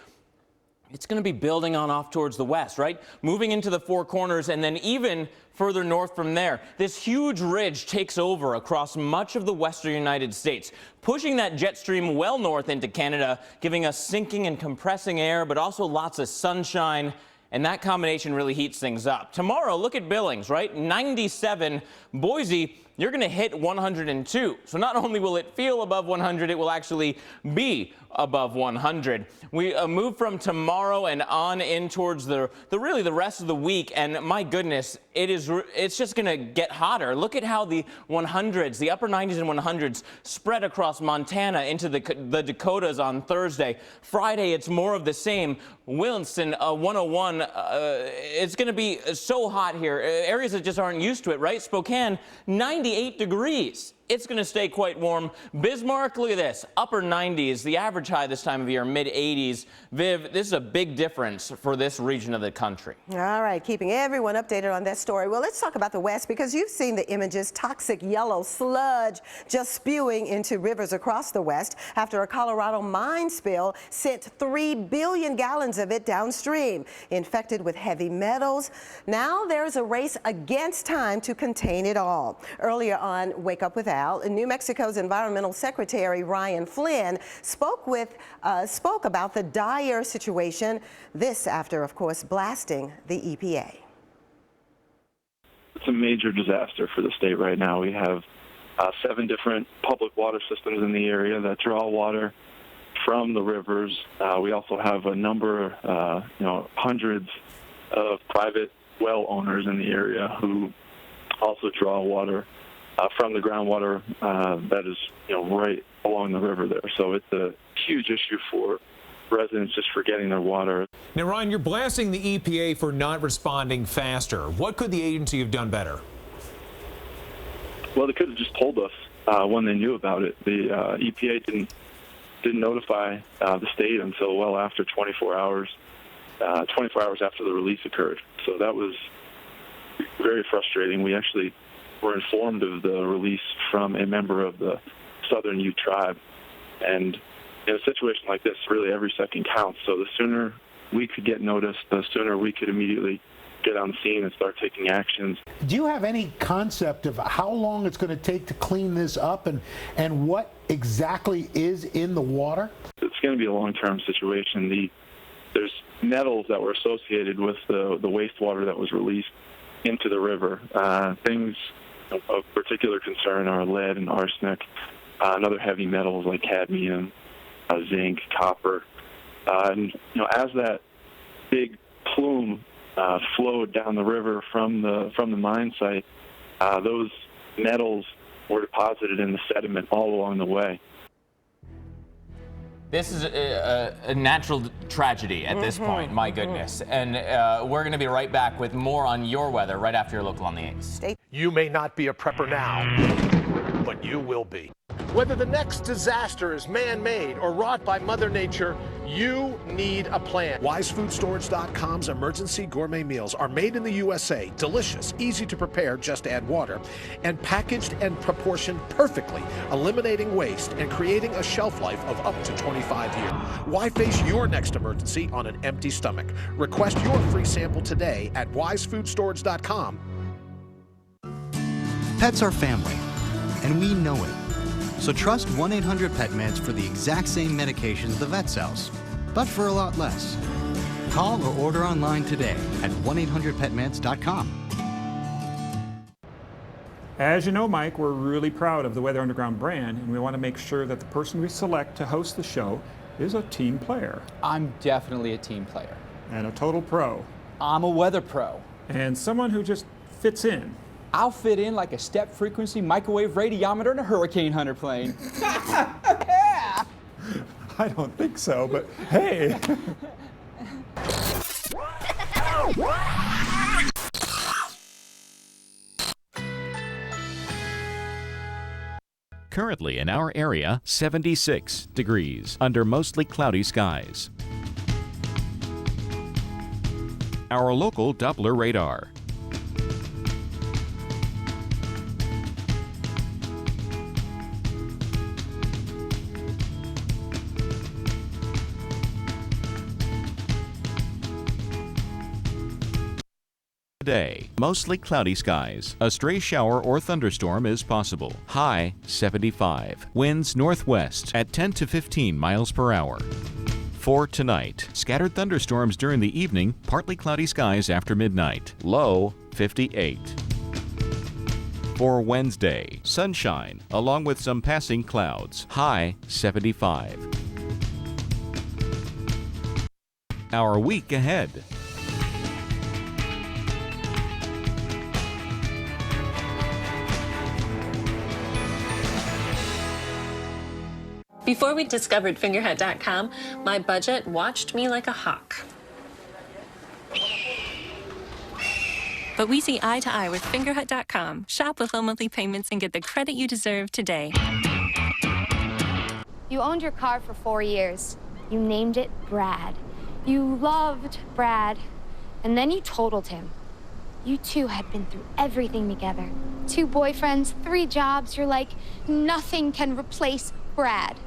Speaker 2: it's going to be building on off towards the west, right? Moving into the Four Corners and then even further north from there. This huge ridge takes over across much of the western United States, pushing that jet stream well north into Canada, giving us sinking and compressing air, but also lots of sunshine. And that combination really heats things up. Tomorrow, look at Billings, right? 97. Boise, you're going to hit 102. So not only will it feel above 100, it will actually be above 100. We move from tomorrow and on in towards the rest of the week, and my goodness, it's just going to get hotter. Look at how the 100s, the upper 90s and 100s spread across Montana into the Dakotas on Thursday. Friday, it's more of the same. Williston, 101, it's going to be so hot here. Areas that just aren't used to it, right? Spokane, 98 degrees. It's going to stay quite warm. Bismarck, look at this, upper 90s. The average high this time of year, mid 80s. Viv, this is a big difference for this region of the country.
Speaker 1: All right, keeping everyone updated on that story. Well, let's talk about the West because you've seen the images. Toxic yellow sludge just spewing into rivers across the West after a Colorado mine spill sent 3 billion gallons of it downstream, infected with heavy metals. Now there's a race against time to contain it all. Earlier on Wake Up with Al, New Mexico's Environmental Secretary Ryan Flynn spoke about the dire situation. This after, of course, blasting the EPA.
Speaker 6: It's a major disaster for the state right now. We have 7 different public water systems in the area that draw water from the rivers. We also have a number, hundreds of private well owners in the area who also draw water from the groundwater that is, right along the river there. So it's a huge issue for residents just for getting their water.
Speaker 21: Now, Ryan, you're blasting the EPA for not responding faster. What could the agency have done better?
Speaker 6: Well, they could have just told us when they knew about it. The EPA didn't notify the state until well after 24 hours after the release occurred. So that was very frustrating. We actually were informed of the release from a member of the Southern Ute tribe. And in a situation like this, really every second counts. So the sooner we could get noticed, the sooner we could immediately get on the scene and start taking actions.
Speaker 21: Do you have any concept of how long it's going to take to clean this up and what exactly is in the water?
Speaker 6: It's going to be a long-term situation. There's metals that were associated with the wastewater that was released into the river. Things of particular concern are lead and arsenic, and other heavy metals like cadmium, zinc, copper. And as that big plume flowed down the river from the mine site, those metals were deposited in the sediment all along the way.
Speaker 2: This is a natural tragedy at this point, my goodness. And we're going to be right back with more on your weather right after your local on the 8th.
Speaker 14: You may not be a prepper now, but you will be. Whether the next disaster is man-made or wrought by Mother Nature, you need a plan. WiseFoodStorage.com's emergency gourmet meals are made in the USA, delicious, easy to prepare, just add water, and packaged and proportioned perfectly, eliminating waste and creating a shelf life of up to 25 years. Why face your next emergency on an empty stomach? Request your free sample today at WiseFoodStorage.com.
Speaker 15: Pets are family, and we know it. So trust 1-800-PET-MEDS for the exact same medications the vet sells, but for a lot less. Call or order online today at 1-800-PETMEDS.com.
Speaker 16: As you know, Mike, we're really proud of the Weather Underground brand, and we want to make sure that the person we select to host the show is a team player.
Speaker 17: I'm definitely a team player.
Speaker 16: And a total pro.
Speaker 17: I'm a weather pro.
Speaker 16: And someone who just fits in.
Speaker 17: I'll fit in like a step frequency microwave radiometer in a Hurricane Hunter plane.
Speaker 16: I don't think so, but hey.
Speaker 11: Currently in our area, 76 degrees under mostly cloudy skies. Our local Doppler radar. Today, mostly cloudy skies. A stray shower or thunderstorm is possible. High 75. Winds northwest at 10 to 15 miles per hour. For tonight, scattered thunderstorms during the evening, partly cloudy skies after midnight. Low 58. For Wednesday, sunshine along with some passing clouds. High 75. Our week ahead.
Speaker 22: Before we discovered Fingerhut.com, my budget watched me like a hawk. But we see eye to eye with Fingerhut.com. Shop with low monthly payments and get the credit you deserve today.
Speaker 23: You owned your car for 4 years. You named it Brad. You loved Brad. And then you totaled him. You two had been through everything together. 2 boyfriends, 3 jobs. You're like, nothing can replace Brad.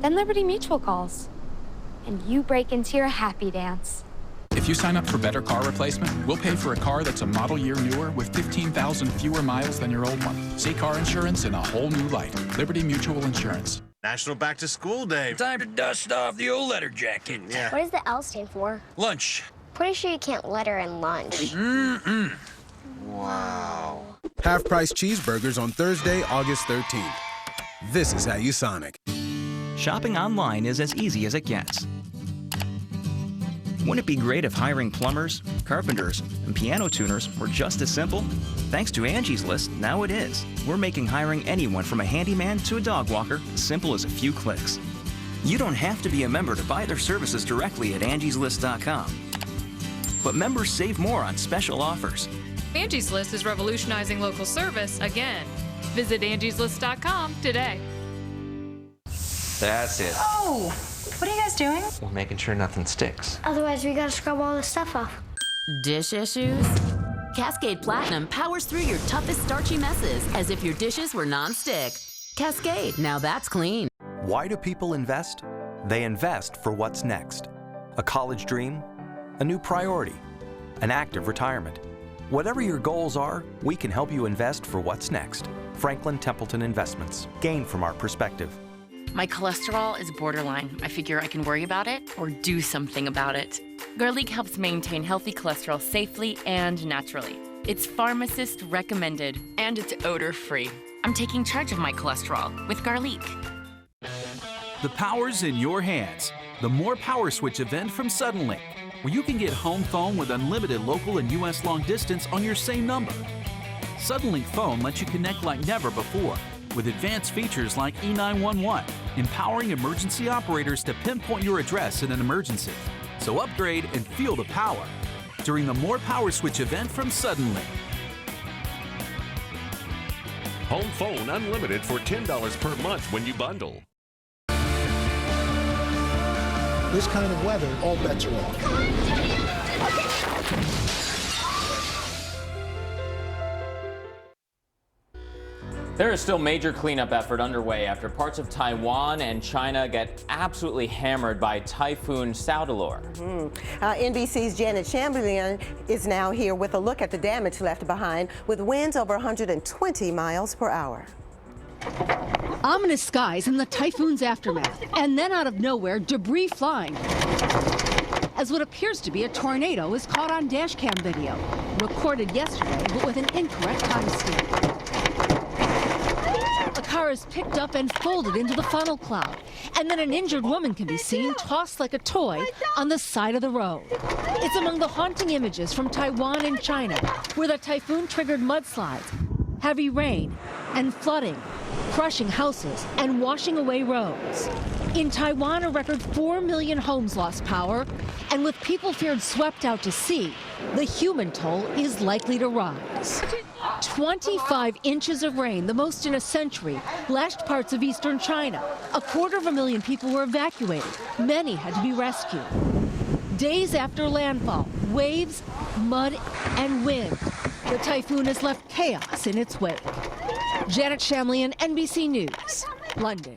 Speaker 23: Then Liberty Mutual calls, and you break into your happy dance.
Speaker 24: If you sign up for Better Car Replacement, we'll pay for a car that's a model year newer with 15,000 fewer miles than your old one. See car insurance in a whole new light. Liberty Mutual Insurance.
Speaker 25: National Back to School Day.
Speaker 27: Time to dust off the old letter jacket.
Speaker 25: Yeah.
Speaker 28: What does the L stand for?
Speaker 27: Lunch.
Speaker 28: Pretty sure you can't letter in lunch.
Speaker 25: Wow.
Speaker 30: Half-price cheeseburgers on Thursday, August 13th. This is how you Sonic.
Speaker 31: Shopping online is as easy as it gets. Wouldn't it be great if hiring plumbers, carpenters, and piano tuners were just as simple? Thanks to Angie's List, now it is. We're making hiring anyone from a handyman to a dog walker as simple as a few clicks. You don't have to be a member to buy their services directly at angieslist.com. But members save more on special offers.
Speaker 33: Angie's List is revolutionizing local service again. Visit angieslist.com today.
Speaker 34: That's it.
Speaker 10: Oh, what are you guys doing?
Speaker 34: We're making sure nothing sticks.
Speaker 28: Otherwise, we gotta scrub all this stuff off.
Speaker 35: Dish issues? Cascade Platinum powers through your toughest starchy messes as if your dishes were non-stick. Cascade, now that's clean.
Speaker 36: Why do people invest? They invest for what's next. A college dream, a new priority, an active retirement. Whatever your goals are, we can help you invest for what's next. Franklin Templeton Investments. Gain from our perspective.
Speaker 35: My cholesterol is borderline. I figure I can worry about it or do something about it. Garlic helps maintain healthy cholesterol safely and naturally. It's pharmacist recommended, and it's odor-free. I'm taking charge of my cholesterol with Garlic.
Speaker 1: The power's in your hands. The More Power Switch event from Suddenlink, where you can get home phone with unlimited local and U.S. long distance on your same number. Suddenlink Phone lets you connect like never before, with advanced features like E911, empowering emergency operators to pinpoint your address in an emergency. So upgrade and feel the power during the More Power Switch event from Suddenlink.
Speaker 3: Home phone unlimited for $10 per month when you bundle.
Speaker 14: This kind of weather, all bets are off.
Speaker 2: There is still major cleanup effort underway after parts of Taiwan and China get absolutely hammered by Typhoon Soudelor.
Speaker 4: NBC's Janet Chamberlain is now here with a look at the damage left behind with winds over 120 miles per hour.
Speaker 5: Ominous skies in the typhoon's aftermath, and then out of nowhere, debris flying as what appears to be a tornado is caught on dashcam video, recorded yesterday but with an incorrect timestamp. A car is picked up and folded into the funnel cloud, and then an injured woman can be seen tossed like a toy on the side of the road. It's among the haunting images from Taiwan and China, where the typhoon triggered mudslides, heavy rain, and flooding, crushing houses and washing away roads. In Taiwan, a record 4 million homes lost power, and with people feared swept out to sea, the human toll is likely to rise. 25 inches of rain, the most in a century, lashed parts of eastern China. 250,000 people were evacuated. Many had to be rescued. Days after landfall, waves, mud, and wind. The typhoon has left chaos in its wake. Janet Chamberlain, NBC News, London.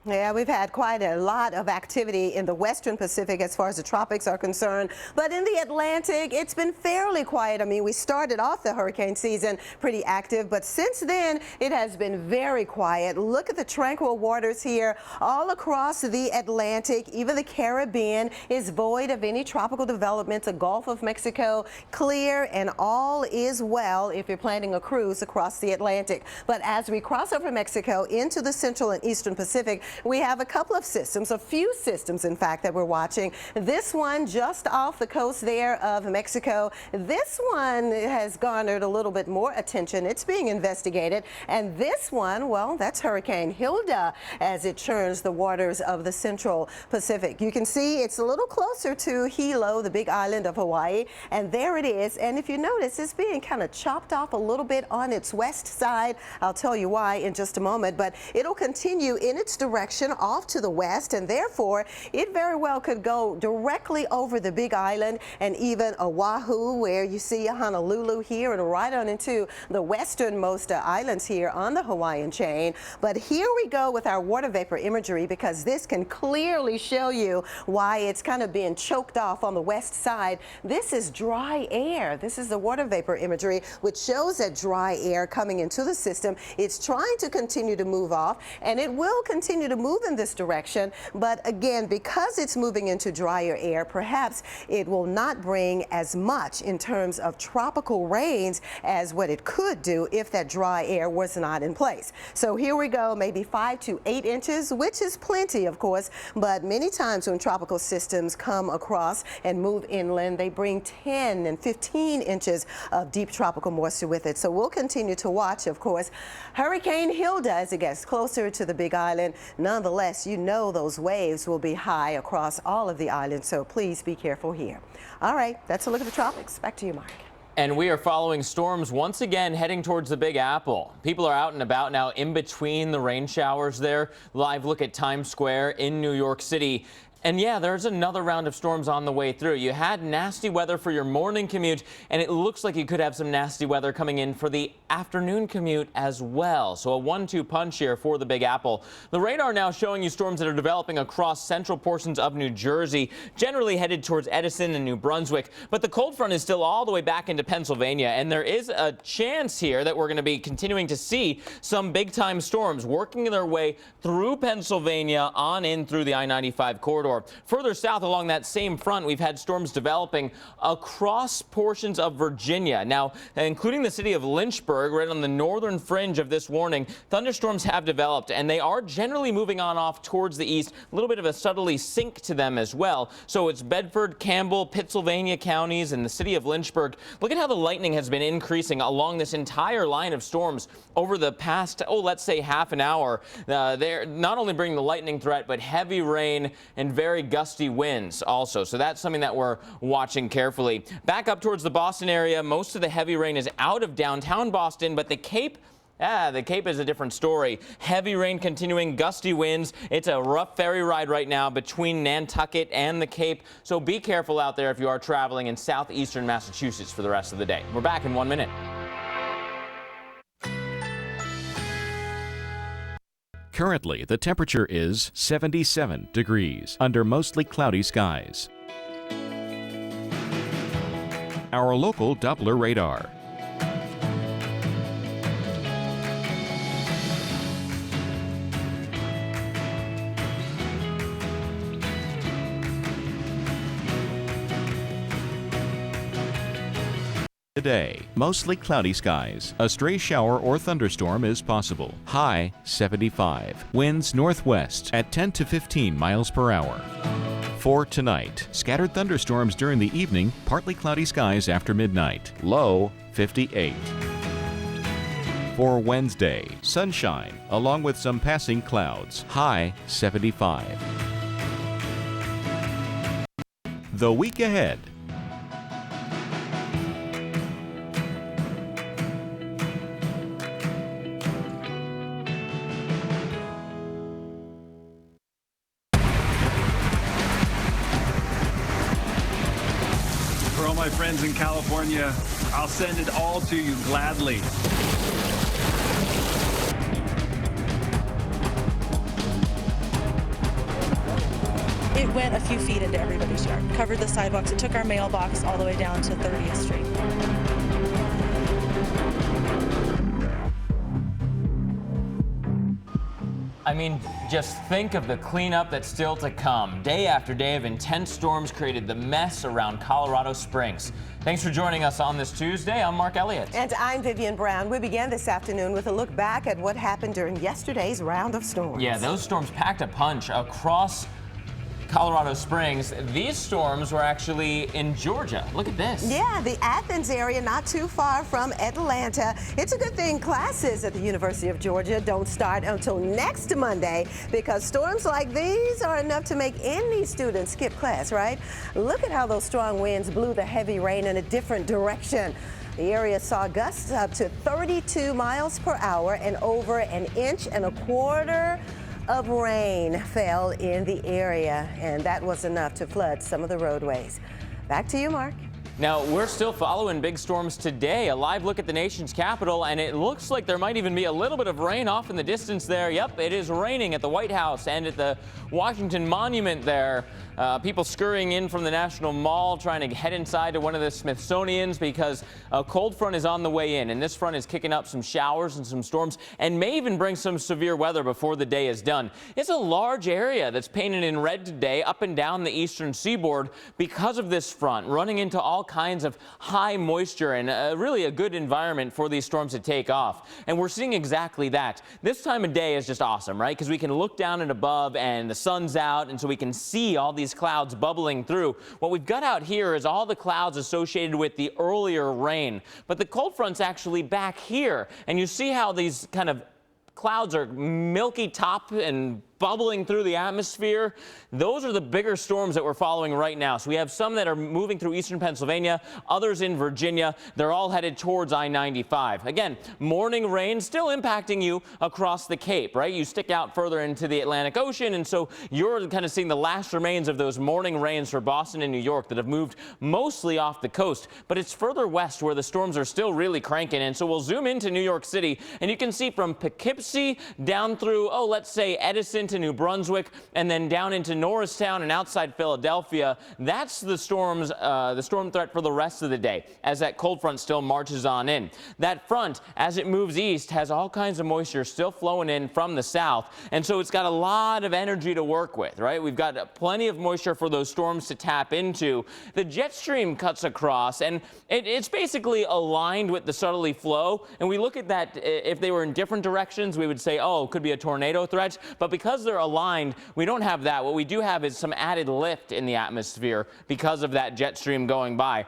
Speaker 4: Yeah, we've had quite a lot of activity in the Western Pacific as far as the tropics are concerned. But in the Atlantic, it's been fairly quiet. I mean, we started off the hurricane season pretty active, but since then, it has been very quiet. Look at the tranquil waters here all across the Atlantic. Even the Caribbean is void of any tropical development. The Gulf of Mexico clear, and all is well if you're planning a cruise across the Atlantic. But as we cross over Mexico into the Central and Eastern Pacific, we have a couple of systems, a few systems, in fact, that we're watching. This one just off the coast there of Mexico. This one has garnered a little bit more attention. It's being investigated. And this one, well, that's Hurricane Hilda as it churns the waters of the Central Pacific. You can see it's a little closer to Hilo, the big island of Hawaii. And there it is. And if you notice, it's being kind of chopped off a little bit on its west side. I'll tell you why in just a moment. But it'll continue in its direction off to the west, and therefore it very well could go directly over the Big Island and even Oahu, where you see Honolulu here, and right on into the westernmost islands here on the Hawaiian chain. But here we go with our water vapor imagery, because this can clearly show you why it's kind of being choked off on the west side. This is dry air. This is the water vapor imagery, which shows that dry air coming into the system. It's trying to continue to move off, and it will continue to move in this direction. But again, because it's moving into drier air, perhaps it will not bring as much in terms of tropical rains as what it could do if that dry air was not in place. So here we go, maybe 5 to 8 inches, which is plenty, of course, but many times when tropical systems come across and move inland, they bring 10 and 15 inches of deep tropical moisture with it. So we'll continue to watch, of course, Hurricane Hilda as it gets closer to the Big Island. Nonetheless, you know those waves will be high across all of the islands, so please be careful here. All right, that's a look at the tropics. Back to you, Mark.
Speaker 2: And we are following storms once again heading towards the Big Apple. People are out and about now in between the rain showers there. Live look at Times Square in New York City. And yeah, there's another round of storms on the way through. You had nasty weather for your morning commute, and it looks like you could have some nasty weather coming in for the afternoon commute as well. So a 1-2 punch here for the Big Apple. The radar now showing you storms that are developing across central portions of New Jersey, generally headed towards Edison and New Brunswick. But the cold front is still all the way back into Pennsylvania, and there is a chance here that we're going to be continuing to see some big-time storms working their way through Pennsylvania on in through the I-95 corridor. Further south along that same front, we've had storms developing across portions of Virginia. Now, including the city of Lynchburg, right on the northern fringe of this warning, thunderstorms have developed, and they are generally moving on off towards the east. A little bit of a southerly sink to them as well. So it's Bedford, Campbell, Pittsylvania counties, and the city of Lynchburg. Look at how the lightning has been increasing along this entire line of storms over the past, let's say half an hour. They're not only bringing the lightning threat, but heavy rain and very gusty winds also. So that's something that we're watching carefully. Back up towards the Boston area, most of the heavy rain is out of downtown Boston, but the Cape is a different story. Heavy rain continuing, gusty winds. It's a rough ferry ride right now between Nantucket and the Cape. So be careful out there if you are traveling in southeastern Massachusetts for the rest of the day. We're back in 1 minute.
Speaker 11: Currently, the temperature is 77 degrees under mostly cloudy skies. Our local Doppler radar. Today, mostly cloudy skies. A stray shower or thunderstorm is possible. High 75. Winds northwest at 10 to 15 miles per hour. For tonight, scattered thunderstorms during the evening, partly cloudy skies after midnight. Low 58. For Wednesday, sunshine along with some passing clouds. High 75. The week ahead.
Speaker 6: For all my friends in California, I'll send it all to you gladly.
Speaker 7: It went a few feet into everybody's yard, covered the sidewalks. It took our mailbox all the way down to 30th Street.
Speaker 2: I mean, just think of the cleanup that's still to come. Day after day of intense storms created the mess around Colorado Springs. Thanks for joining us on this Tuesday. I'm Mark Elliott.
Speaker 4: And I'm Vivian Brown. We began this afternoon with a look back at what happened during yesterday's round of storms.
Speaker 2: Yeah, those storms packed a punch across Colorado Springs. These storms were actually in Georgia. Look at this.
Speaker 4: Yeah, the Athens area, not too far from Atlanta. It's a good thing classes at the University of Georgia don't start until next Monday, because storms like these are enough to make any student skip class, right? Look at how those strong winds blew the heavy rain in a different direction. The area saw gusts up to 32 miles per hour, and over 1.25 inches of rain fell in the area, and that was enough to flood some of the roadways. Back to you, Mark.
Speaker 2: Now, we're still following big storms today. A live look at the nation's capital, and it looks like there might even be a little bit of rain off in the distance there. Yep, it is raining at the White House and at the Washington Monument there. People scurrying in from the National Mall, trying to head inside to one of the Smithsonian's because a cold front is on the way in, and this front is kicking up some showers and some storms and may even bring some severe weather before the day is done. It's a large area that's painted in red today up and down the eastern seaboard because of this front, running into all kinds of high moisture and really a good environment for these storms to take off. And we're seeing exactly that. This time of day is just awesome, right? Because we can look down and above and the sun's out, and so we can see all these clouds bubbling through. What we've got out here is all the clouds associated with the earlier rain, but the cold front's actually back here, and you see how these kind of clouds are milky top and bubbling through the atmosphere. Those are the bigger storms that we're following right now. So we have some that are moving through eastern Pennsylvania, others in Virginia. They're all headed towards I-95. Again, morning rain still impacting you across the Cape, right? You stick out further into the Atlantic Ocean, and so you're kind of seeing the last remains of those morning rains for Boston and New York that have moved mostly off the coast. But it's further west where the storms are still really cranking. And so we'll zoom into New York City, and you can see from Poughkeepsie down through, let's say Edison to New Brunswick, and then down into Norristown and outside Philadelphia. That's the storm threat for the rest of the day as that cold front still marches on in. That front, as it moves east, has all kinds of moisture still flowing in from the south, and so it's got a lot of energy to work with, right? We've got plenty of moisture for those storms to tap into. The jet stream cuts across, and it's basically aligned with the southerly flow, and we look at that. If they were in different directions, we would say, it could be a tornado threat, but because they're aligned, we don't have that. What we do have is some added lift in the atmosphere because of that jet stream going by.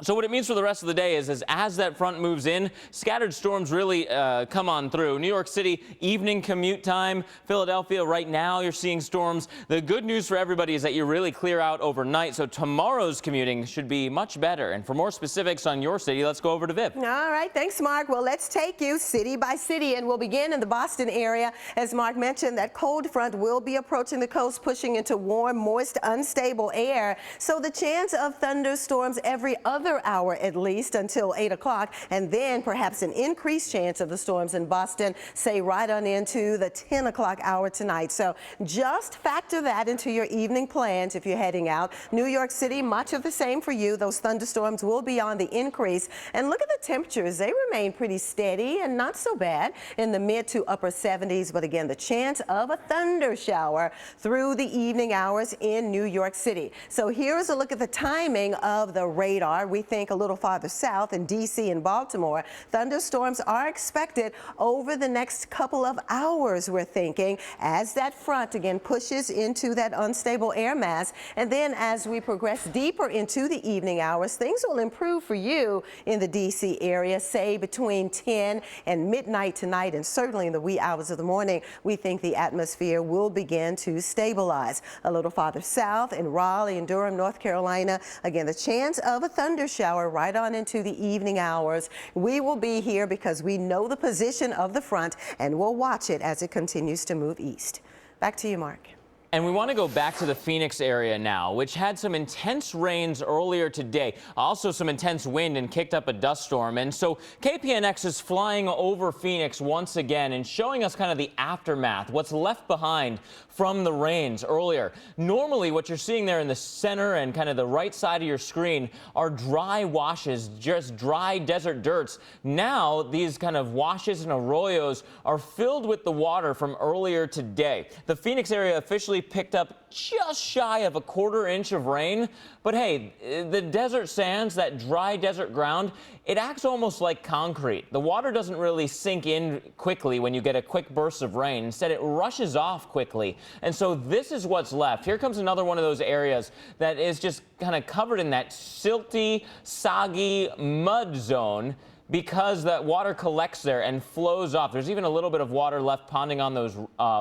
Speaker 2: So what it means for the rest of the day is as that front moves in, scattered storms really come on through. New York City, evening commute time. Philadelphia, right now, you're seeing storms. The good news for everybody is that you really clear out overnight, so tomorrow's commuting should be much better. And for more specifics on your city, let's go over to Viv.
Speaker 4: All right, thanks, Mark. Well, let's take you city by city, and we'll begin in the Boston area. As Mark mentioned, that cold front will be approaching the coast, pushing into warm, moist, unstable air. So the chance of thunderstorms every other hour at least until 8 o'clock, and then perhaps an increased chance of the storms in Boston, say right on into the 10 o'clock hour tonight. So just factor that into your evening plans if you're heading out. New York City, much of the same for you. Those thunderstorms will be on the increase. And look at the temperatures. They remain pretty steady and not so bad in the mid to upper 70s. But again, the chance of a thunder shower through the evening hours in New York City. So here's a look at the timing of the radar. We think a little farther south in D.C. and Baltimore, thunderstorms are expected over the next couple of hours, we're thinking, as that front again pushes into that unstable air mass. And then as we progress deeper into the evening hours, things will improve for you in the D.C. area, say between 10 and midnight tonight, and certainly in the wee hours of the morning, we think the atmosphere will begin to stabilize. A little farther south in Raleigh and Durham, North Carolina, again, the chance of a thunder shower right on into the evening hours. We will be here because we know the position of the front, and we'll watch it as it continues to move east. Back to you, Mark.
Speaker 2: And we want to go back to the Phoenix area now, which had some intense rains earlier today, also some intense wind and kicked up a dust storm. And so KPNX is flying over Phoenix once again and showing us kind of the aftermath, what's left behind from the rains earlier. Normally, what you're seeing there in the center and kind of the right side of your screen are dry washes, just dry desert dirts. Now, these kind of washes and arroyos are filled with the water from earlier today. The Phoenix area officially picked up just shy of a quarter inch of rain. But hey, the desert sands, that dry desert ground, it acts almost like concrete. The water doesn't really sink in quickly when you get a quick burst of rain. Instead, it rushes off quickly. And so this is what's left. Here comes another one of those areas that is just kind of covered in that silty, soggy mud zone, because that water collects there and flows off. There's even a little bit of water left ponding on those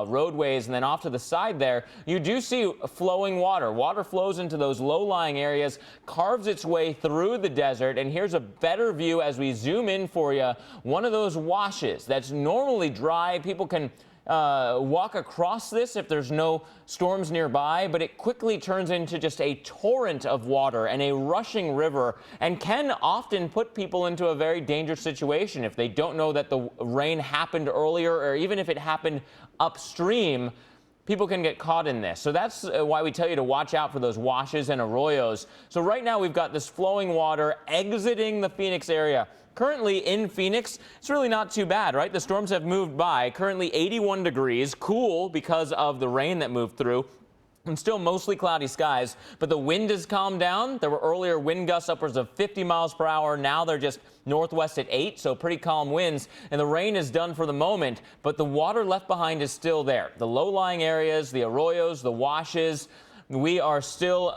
Speaker 2: roadways, and then off to the side there, you do see flowing water. Water flows into those low-lying areas, carves its way through the desert, and here's a better view as we zoom in for you. One of those washes that's normally dry. People can walk across this if there's no storms nearby, but it quickly turns into just a torrent of water and a rushing river, and can often put people into a very dangerous situation if they don't know that the rain happened earlier, or even if it happened upstream. People can get caught in this. So that's why we tell you to watch out for those washes and arroyos. So right now we've got this flowing water exiting the Phoenix area. Currently in Phoenix, it's really not too bad, right? The storms have moved by. Currently 81 degrees, cool because of the rain that moved through. And still mostly cloudy skies, but the wind has calmed down. There were earlier wind gusts upwards of 50 miles per hour. Now they're just northwest at 8, so pretty calm winds. And the rain is done for the moment, but the water left behind is still there. The low-lying areas, the arroyos, the washes, we are still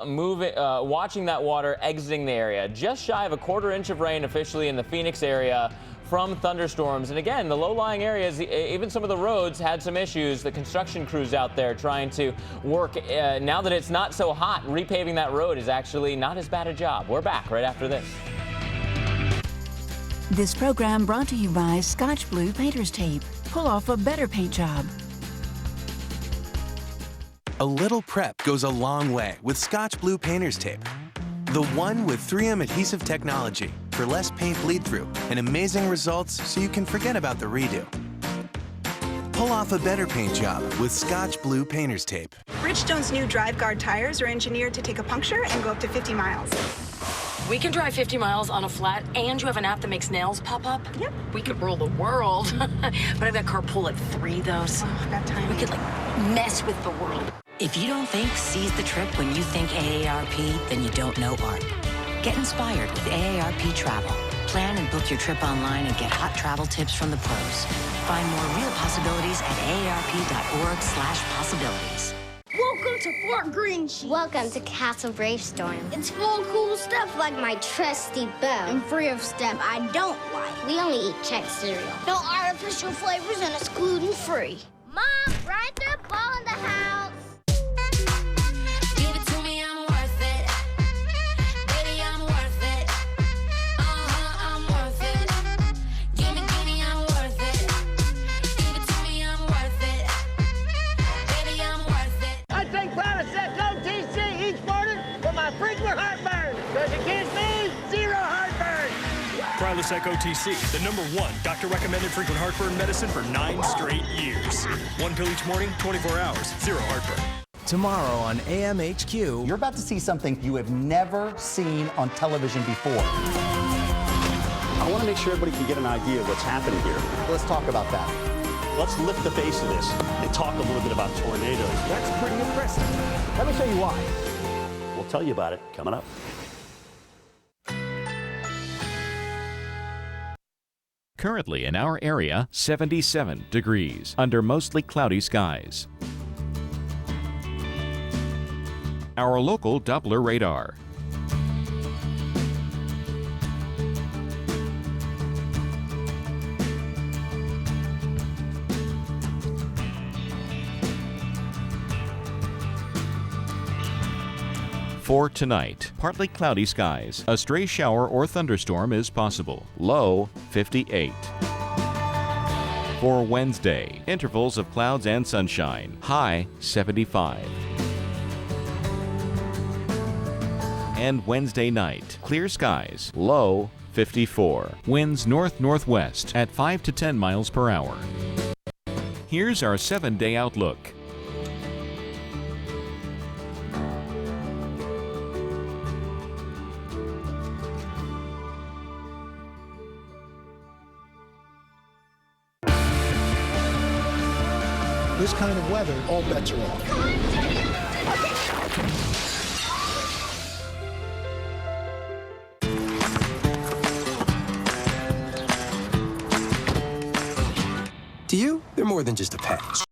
Speaker 2: watching that water exiting the area. Just shy of a quarter inch of rain officially in the Phoenix area from thunderstorms. And again, the low-lying areas, even some of the roads had some issues. The construction crews out there trying to work. Now that it's not so hot, repaving that road is actually not as bad a job. We're back right after this.
Speaker 8: This program brought to you by Scotch Blue Painter's Tape. Pull off a better paint job.
Speaker 30: A little prep goes a long way with Scotch Blue Painter's Tape. The one with 3M adhesive technology for less paint bleed through and amazing results so you can forget about the redo. Pull off a better paint job with Scotch Blue Painter's Tape.
Speaker 10: Bridgestone's new Drive Guard tires are engineered to take a puncture and go up to 50 miles.
Speaker 9: We can drive 50 miles on a flat, and you have an app that makes nails pop up?
Speaker 10: Yep.
Speaker 9: We could rule the world. But I've got carpool at 3, though, so
Speaker 10: that time.
Speaker 9: We could, mess with the world.
Speaker 12: If you don't think seize the trip when you think AARP, then you don't know ARP. Get inspired with AARP Travel. Plan and book your trip online and get hot travel tips from the pros. Find more real possibilities at aarp.org/possibilities.
Speaker 28: Welcome to Fort Greene. Welcome to Castle Bravestorm. It's full of cool stuff like my trusty bow. And free of stuff I don't like. We only eat Chex cereal. No artificial flavors and it's gluten-free. Mom, right there, ball in the house. Give it to me, I'm worth it. Baby, I'm worth it. I'm worth it. Give me, I'm worth it. Give it to me, I'm worth it. Baby, I'm worth it.
Speaker 13: I take Prilosec OTC each morning for my frequent heartburn, because it gives me 0 heartburn.
Speaker 15: Prilosec OTC, the #1 doctor-recommended frequent heartburn medicine for 9 straight years. 1 pill each morning, 24 hours, 0 heartburn.
Speaker 16: Tomorrow on AMHQ, you're about to see something you have never seen on television before.
Speaker 17: I want to make sure everybody can get an idea of what's happening here.
Speaker 16: Let's talk about that.
Speaker 17: Let's lift the base of this and talk a little bit about tornadoes.
Speaker 16: That's pretty impressive. Let me show you why.
Speaker 17: We'll tell you about it coming up.
Speaker 11: Currently in our area, 77 degrees under mostly cloudy skies. Our local Doppler radar. For tonight, partly cloudy skies. A stray shower or thunderstorm is possible. Low 58. For Wednesday, intervals of clouds and sunshine. High 75. And Wednesday night, clear skies. Low 54. Winds north-northwest at 5 to 10 miles per hour. Here's our 7-day outlook.
Speaker 14: This kind of weather, all bets are off.
Speaker 30: To you, they're more than just a pet.